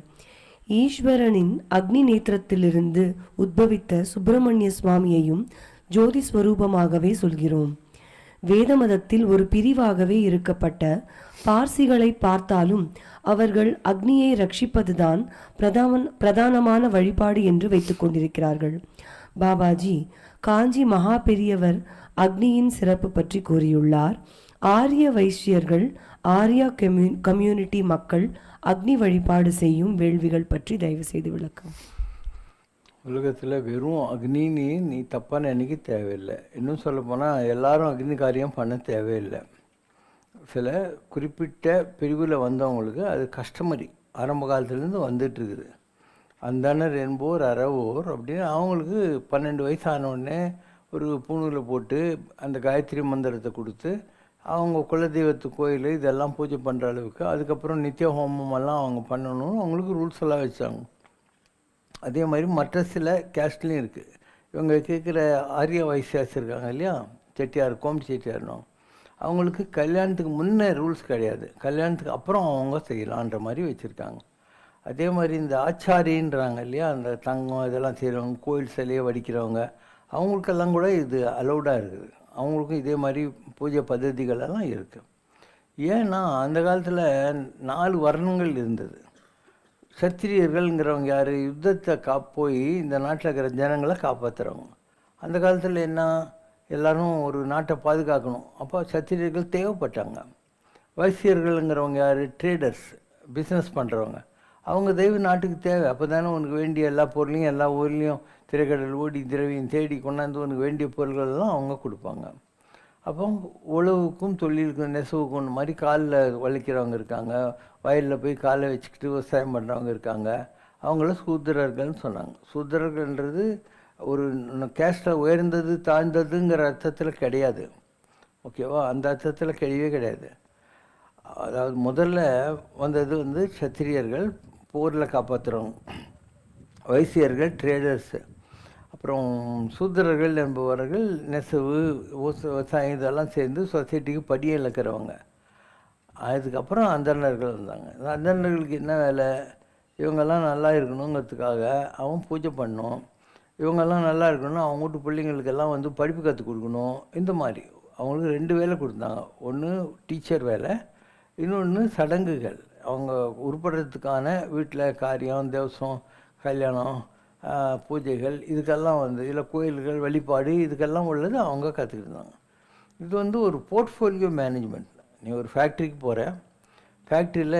ஈஸ்வரனின் அக்னி நேத்திரத்திலிருந்து உத்பவித்த சுப்பிரமணிய சுவாமியையும் ஜோதி ஸ்வரூபமாகவே சொல்கிறோம். வேத மதத்தில் ஒரு பிரிவாகவே இருக்கப்பட்ட பார்சிகளை பார்த்தாலும் அவர்கள் அக்னியை ரட்சிப்பதுதான் பிரதானமான வழிபாடு என்று வைத்துக் கொண்டிருக்கிறார்கள். பாபாஜி காஞ்சி மகா பெரியவர் அக்னியின் சிறப்பு பற்றி கூறியுள்ளார். ஆரிய வைசியர்கள், ஆர்யா கம்யூனிட்டி மக்கள் அக்னி வழிபாடு செய்யும் வேள்விகள் பற்றி தயவு செய்து விளக்கம். உலகத்தில் வெறும் அக்னின்னு நீ தப்பாக நினைக்க தேவையில்லை. இன்னும் சொல்லப்போனால் எல்லாரும் அக்னி காரியம் பண்ண தேவையில்லை. சில குறிப்பிட்ட பிரிவில் வந்தவங்களுக்கு அது கஸ்டமரி, ஆரம்ப காலத்துலேருந்து வந்துட்டுருக்குது. அந்தனர் என்போர் அறவோர் அப்படின்னு அவங்களுக்கு 12 வயசு ஆனோடனே ஒரு பூணூலில் போட்டு அந்த காயத்ரி மந்திரத்தை கொடுத்து அவங்க குலதெய்வத்து கோயில் இதெல்லாம் பூஜை பண்ணுற அளவுக்கு, அதுக்கப்புறம் நித்திய ஹோமமெல்லாம் அவங்க பண்ணணும்னு அவங்களுக்கு ரூல்ஸ் எல்லாம் வச்சாங்க. அதே மாதிரி மற்ற சில கேஸ்ட்லேயும் இருக்குது. இவங்க கேட்குற ஆரிய வைசியாஸ் இருக்காங்க இல்லையா, செட்டியார், கோம்பி செட்டியார்னோ, அவங்களுக்கு கல்யாணத்துக்கு முன்னே ரூல்ஸ் கிடையாது, கல்யாணத்துக்கு அப்புறம் அவங்க செய்யலான்ற மாதிரி வச்சுருக்காங்க. அதே மாதிரி இந்த ஆச்சாரின்றாங்க இல்லையா, அந்த தங்கம் இதெல்லாம் செய்கிறவங்க, கோயில் சிலையை வடிக்கிறவங்க, அவங்களுக்கெல்லாம் கூட இது அலௌடாக இருக்குது. அவங்களுக்கும் இதே மாதிரி பூஜை பद्धதிகளெல்லாம் இருக்குது. ஏன்னா அந்த காலத்தில் 4 வர்ணங்கள் இருந்தது. சத்திரியர்கள்ங்கிறவங்க யார், யுத்தத்தை போய் இந்த நாட்டில் இருக்கிற ஜனங்களை காப்பாற்றுறவங்க. அந்த காலத்தில் என்ன, எல்லோரும் ஒரு நாட்டை பாதுகாக்கணும், அப்போ சத்திரியர்கள் தேவைப்பட்டாங்க. வைசியர்கள்ங்கிறவங்க யார், ட்ரேடர்ஸ், பிஸ்னஸ் பண்ணுறவங்க, அவங்க தெய்வ நாட்டுக்கு தேவை. அப்போ தானே உனக்கு வேண்டிய எல்லா பொருளையும் எல்லா ஊர்லேயும் திரைக்கடல் ஓடி திரவியம் தேடி கொண்டாந்து உனக்கு வேண்டிய பொருள்களெல்லாம் அவங்க கொடுப்பாங்க. அப்போ உழவுக்கும் தொழிலுக்கும் நெசவுக்கும் மாதிரி காலில் உழைக்கிறவங்க இருக்காங்க, வயலில் போய் காலை வச்சுக்கிட்டு விவசாயம் பண்ணுறவங்க இருக்காங்க. அவங்கள சூத்திரர்கள்னு சொன்னாங்க. சூத்திரர்கள்ன்றது ஒரு கேஸ்டில் உயர்ந்தது தாழ்ந்ததுங்கிற அர்த்தத்தில் கிடையாது, ஓகேவா? அந்த அர்த்தத்தில் கிடையவே கிடையாது. அதாவது முதல்ல வந்தது வந்து சத்திரியர்கள், போரில் காப்பாற்றுறவங்க, வைசியர்கள், ட்ரேடர்ஸு, அப்புறம் சூத்திரர்கள் என்பவர்கள் நெசவு விவசாயம் இதெல்லாம் சேர்ந்து சொசைட்டிக்கு படியை இழக்கிறவங்க. அதுக்கப்புறம் அந்தணர்கள் வந்தாங்க. அந்தணர்களுக்கு என்ன வேலை, இவங்கெல்லாம் நல்லா இருக்கணுங்கிறதுக்காக அவன் பூஜை பண்ணணும், இவங்கெல்லாம் நல்லா இருக்கணும், அவங்க வீட்டு பிள்ளைங்களுக்கெல்லாம் வந்து படிப்பு கற்றுக் கொடுக்கணும். இந்த மாதிரி அவங்களுக்கு 2 வேலை கொடுத்தாங்க. ஒன்று டீச்சர் வேலை, இன்னொன்று சடங்குகள். அவங்க உருப்படுறதுக்கான வீட்டில் காரியம், தேவசம், கல்யாணம், பூஜைகள், இதுக்கெல்லாம் வந்து இல்லை கோயில்கள் வழிபாடு, இதுக்கெல்லாம் உள்ளது அவங்க கற்றுக்கிட்டாங்க. இது வந்து ஒரு போர்ட்ஃபோலியோ மேனேஜ்மெண்ட். நீ ஒரு ஃபேக்ட்ரிக்கு போகிற, ஃபேக்ட்ரியில்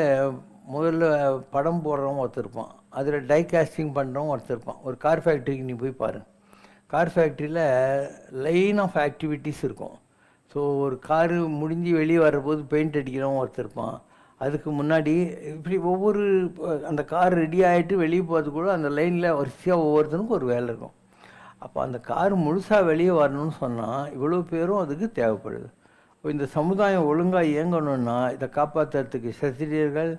முதல்ல படம் போடுறவன் ஒருத்தர் இருப்பான், அதில் டை காஸ்டிங் பண்ணுறவன் ஒருத்தர் இருப்பான். ஒரு கார் ஃபேக்ட்ரிக்கு நீ போய் பாரு, கார் ஃபேக்ட்ரியில் லைன் ஆஃப் ஆக்டிவிட்டீஸ் இருக்கும். ஸோ ஒரு காரு முடிஞ்சு வெளியே வர்றபோது பெயிண்ட் அடிக்கிறவன் ஒருத்தர் இருப்பான், அதுக்கு முன்னாடி இப்படி ஒவ்வொரு அந்த கார் ரெடி ஆகிட்டு வெளியே போகிறதுக்குள்ள அந்த லைனில் வரிசையாக ஒவ்வொருத்தனுக்கும் ஒரு வேலை இருக்கும். அப்போ அந்த கார் முழுசாக வெளியே வரணும்னு சொன்னால் இவ்வளோ பேரும் அதுக்கு தேவைப்படுது. இப்போ இந்த சமுதாயம் ஒழுங்காக இயங்கணுன்னா இதை காப்பாற்றுறதுக்கு சத்திரியர்கள்,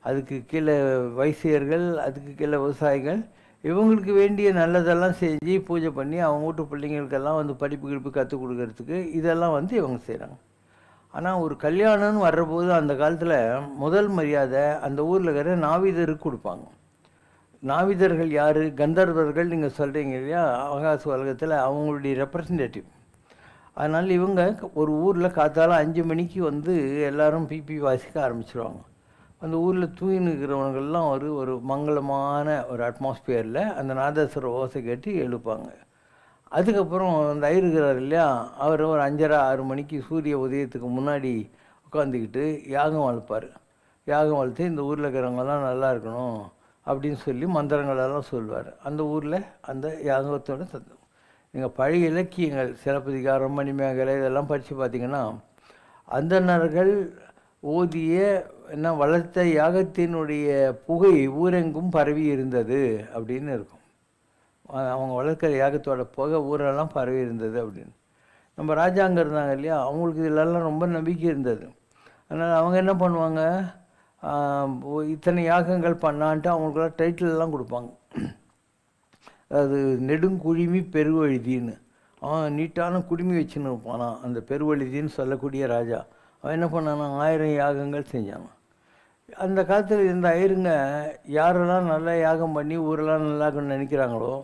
அதுக்கு கீழே வைசியர்கள், அதுக்கு கீழே விவசாயிகள், இவங்களுக்கு வேண்டிய நல்லதெல்லாம் செஞ்சு பூஜை பண்ணி அவங்க வீட்டு பிள்ளைங்களுக்கெல்லாம் வந்து படிப்பு கிழிப்பு கற்றுக் கொடுக்கறதுக்கு இதெல்லாம் வந்து இவங்க செய்கிறாங்க. ஆனால் ஒரு கல்யாணம்னு வர்றபோது அந்த காலத்தில் முதல் மரியாதை அந்த ஊரில் இருக்கிற நாவிதருக்கு கொடுப்பாங்க. நாவிதர்கள் யார்? கந்தர்வர்கள். நீங்கள் சொல்கிறீங்க இல்லையா, ஆகாச உலகத்தில் அவங்களுடைய ரெப்ரசன்டேட்டிவ். அதனால் இவங்க ஒரு ஊரில் காத்தால 5 மணிக்கு வந்து எல்லாரும் பிபி வாசிக்க ஆரம்பிச்சிருவாங்க. அந்த ஊரில் தூங்கி இருக்கிறவங்கெல்லாம் ஒரு மங்களமான ஒரு அட்மாஸ்பியரில் அந்த நாதஸ்வர ஓசை கேட்டு எழுப்பாங்க. அதுக்கப்புறம் அந்த ஐயருக்கிறார் இல்லையா, அவர் ஒரு 5:30 6 மணிக்கு சூரிய உதயத்துக்கு முன்னாடி உட்காந்துக்கிட்டு யாகம் வளர்ப்பார். யாகம் வளர்த்து இந்த ஊரில் இருக்கிறவங்கெல்லாம் நல்லா இருக்கணும் அப்படின்னு சொல்லி மந்திரங்களெல்லாம் சொல்வார். அந்த ஊரில் அந்த யாகத்தோட சத்தம். நீங்கள் பழைய இலக்கியங்கள் சிலப்பதிகாரம், மணிமேகலை இதெல்லாம் படித்து பார்த்தீங்கன்னா அந்தணர்கள் ஓதிய என்ன வளர்த்த யாகத்தினுடைய புகை ஊரெங்கும் பரவி இருந்தது அப்படின்னு இருக்கும். அவங்க வளர்க்குற யாகத்தோட புகை ஊரெல்லாம் பரவி இருந்தது அப்படின்னு. நம்ம ராஜாங்க இருந்தாங்க இல்லையா, அவங்களுக்கு இதிலெல்லாம் ரொம்ப நம்பிக்கை இருந்தது. அதனால் அவங்க என்ன பண்ணுவாங்க, இத்தனை யாகங்கள் பண்ணான்ட்டு அவங்களுக்கெல்லாம் டைட்டிலெல்லாம் கொடுப்பாங்க. அது நெடுங்குழிமி பெருவழுதின்னு. அவன் நீட்டான குடுமி வச்சுன்னு இருப்பானா அந்த பெருவழுதின்னு சொல்லக்கூடிய ராஜா. அவன் என்ன பண்ணானா 1000 யாகங்கள் செஞ்சான். அந்த காலத்தில் இருந்த ஐயருங்க யாரெல்லாம் நல்லா யாகம் பண்ணி ஊரெல்லாம் நல்லா நினைக்கிறாங்களோ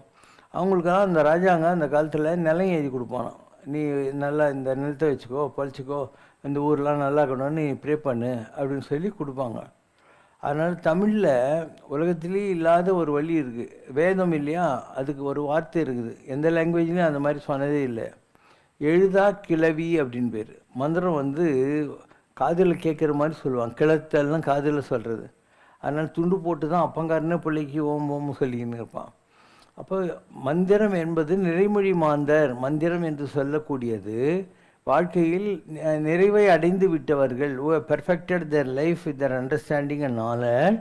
அவங்களுக்கெல்லாம் அந்த ராஜாங்க அந்த காலத்தில் நிலம் எழுதி கொடுப்பானான். நீ நல்லா இந்த நிலத்தை வச்சுக்கோ, பழிச்சிக்கோ, இந்த ஊரெலாம் நல்லா இருக்கணும்னு நீ ப்ரே பண்ணு அப்படின்னு சொல்லி கொடுப்பாங்க. அதனால் தமிழில் உலகத்திலே இல்லாத ஒரு வழி இருக்குது. வேதம் இல்லையா, அதுக்கு ஒரு வார்த்தை இருக்குது. எந்த லாங்குவேஜ்லேயும் அந்த மாதிரி சொன்னதே இல்லை. எழுதா கிளவி அப்படின்னு பேர். மந்திரம் வந்து காதில் கேட்குற மாதிரி சொல்லுவாங்க. கிளத்தெல்லாம் காதில் சொல்கிறது. அதனால் துண்டு போட்டு தான் அப்பங்காரனே பிள்ளைக்கு ஓம் ஓம் சொல்லிக்கின்னு இருப்பான். அப்போ மந்திரம் என்பது நிறைமொழி மாந்தர். மந்திரம் என்று சொல்லக்கூடியது வாழ்க்கையில் நிறைவை அடைந்து விட்டவர்கள், perfected their life with their understanding and knowledge.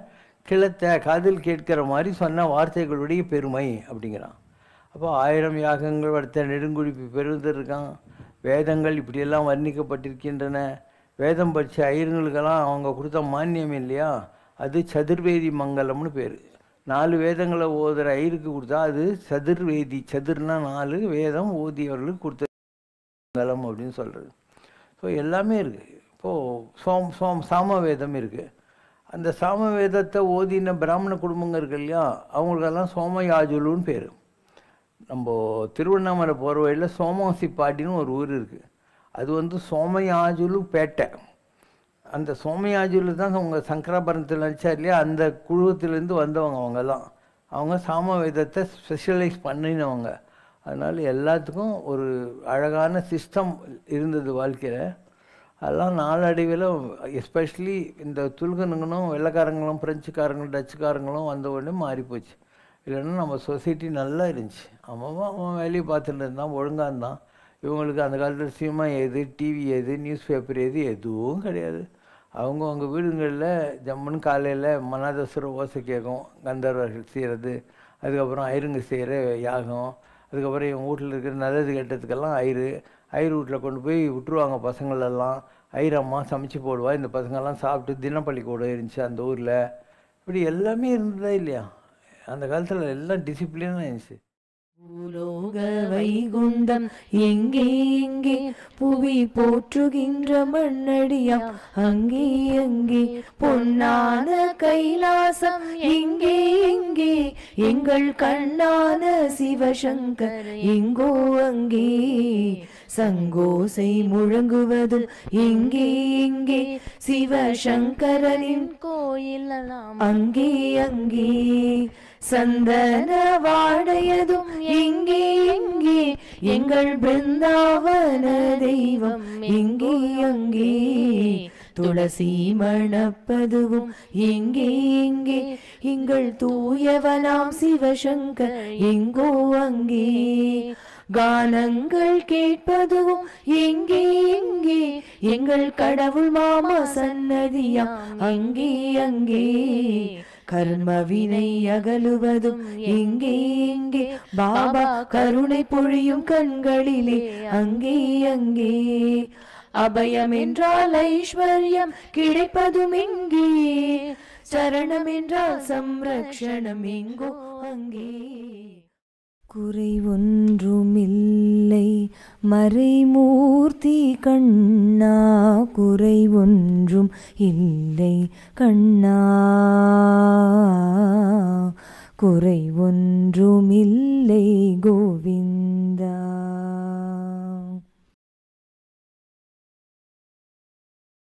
கிளத்த காதில் கேட்கிற மாதிரி சொன்ன வார்த்தைகளுடைய பெருமை அப்படிங்கிறான். அப்போ 1000 யாகங்கள் வளர்த்த நெடுங்குழிப்பு பெருந்தர் இருக்கான். வேதங்கள் இப்படியெல்லாம் வர்ணிக்கப்பட்டிருக்கின்றன. வேதம் படித்த ஐயருங்களுக்கெல்லாம் அவங்க கொடுத்த மானியம் இல்லையா, அது சதுர்வேதி மங்கலம்னு பேர். 4 வேதங்களை ஓதுகிற ஐயருக்கு கொடுத்தா அது சதுர்வேதி. சதுர்னா 4, வேதம் ஓதியவர்களுக்கு கொடுத்த மங்கலம் அப்படின்னு சொல்கிறது. ஸோ எல்லாமே இருக்குது. இப்போது சாமவேதம் இருக்குது. அந்த சாமவேதத்தை ஓதின பிராமண குடும்பங்கள் இருக்கு இல்லையா, அவங்களுக்கெல்லாம் சோமயாஜுலுன்னு பேர். நம்ம திருவண்ணாமலை போகிற வழியில் சோமாசிப்பாட்டின்னு ஒரு ஊர் இருக்குது. அது வந்து சோமயாஜுலு பேட்டை. அந்த சோமயாஜுலு தான் அவங்க சங்கராபரணத்தில் நினச்சா இல்லையா, அந்த குழுவத்திலேருந்து வந்தவங்க அவங்கெல்லாம். அவங்க சாமவேதத்தை ஸ்பெஷலைஸ் பண்ணினவங்க. அதனால் எல்லாத்துக்கும் ஒரு அழகான சிஸ்டம் இருந்தது வாழ்க்கையில். அதெல்லாம் நாளடைவில் எஸ்பெஷலி இந்த துலுகனுங்களும் வெள்ளைக்காரங்களும் பிரெஞ்சுக்காரங்களும் டச்சுக்காரங்களும் வந்த உடனே மாறிப்போச்சு. இல்லைன்னா நம்ம சொசைட்டி நல்லா இருந்துச்சு. அவன் வேலையை பார்த்துட்டு இருந்தான், ஒழுங்காக இருந்தான். இவங்களுக்கு அந்த காலத்தில் சினிமா ஏது, டிவி ஏது, நியூஸ் பேப்பர் ஏது, எதுவும் கிடையாது. அவங்க வீடுங்களில் ஜம்முன்னு காலையில் மனாதஸ்வர ஓசை கேட்கும், கந்தர்வர்கள் செய்கிறது. அதுக்கப்புறம் ஐயருங்க செய்கிற யாகம். அதுக்கப்புறம் இவங்க வீட்டில் இருக்கிற நல்லது கெட்டதுக்கெல்லாம் ஐயர் வீட்டில் கொண்டு போய் விட்டுருவாங்க பசங்களெல்லாம். ஐயரம்மா சமைச்சு போடுவா. இந்த பசங்கள்லாம் சாப்பிட்டு தினப்பள்ளிக்கூடம் இருந்துச்சு அந்த ஊரில். இப்படி எல்லாமே இருந்ததா இல்லையா, அந்த காலத்தில் எல்லாம் டிசிப்ளினாக இருந்துச்சு. பூலோக வைகுண்டம் எங்கே எங்கே புவி போற்றுகின்ற மண்ணடியாம் அங்கே அங்கே பொன்னான கைலாசம் எங்கே எங்கே எங்கள் கண்ணான சிவசங்கர் எங்கோ அங்கே சங்கோசை முழங்குவதும் எங்கே எங்கே சிவசங்கரனின் கோயில் அங்கே அங்கே சந்தன வாடையதும் எங்கே எங்கே எங்கள் பிருந்தாவன தெய்வம் எங்கே அங்கே துளசி மணப்பதுவும் எங்கே எங்கே எங்கள் தூயவனாம் சிவசங்கர் எங்கோ அங்கே கானங்கள் கேட்பதுவும் எங்கே எங்கே எங்கள் கடவுள் மாமா சன்னதியாம் அங்கே அங்கே கர்மவினை அகலுவதும் எங்கே எங்கே பாபா கருணை பொழியும் கண்களிலே அங்கே அங்கே அபயம் என்றால் ஐஸ்வர்யம் கிடைப்பதும் எங்கே சரணம் என்றால் சம்ரக்ஷணம் எங்கோ அங்கே. குறை ஒன்றுமில்லை மறைமூர்த்தி கண்ணா, குறை ஒன்றும் இல்லை கண்ணா, குறை ஒன்றுமில்லை கோவிந்தா.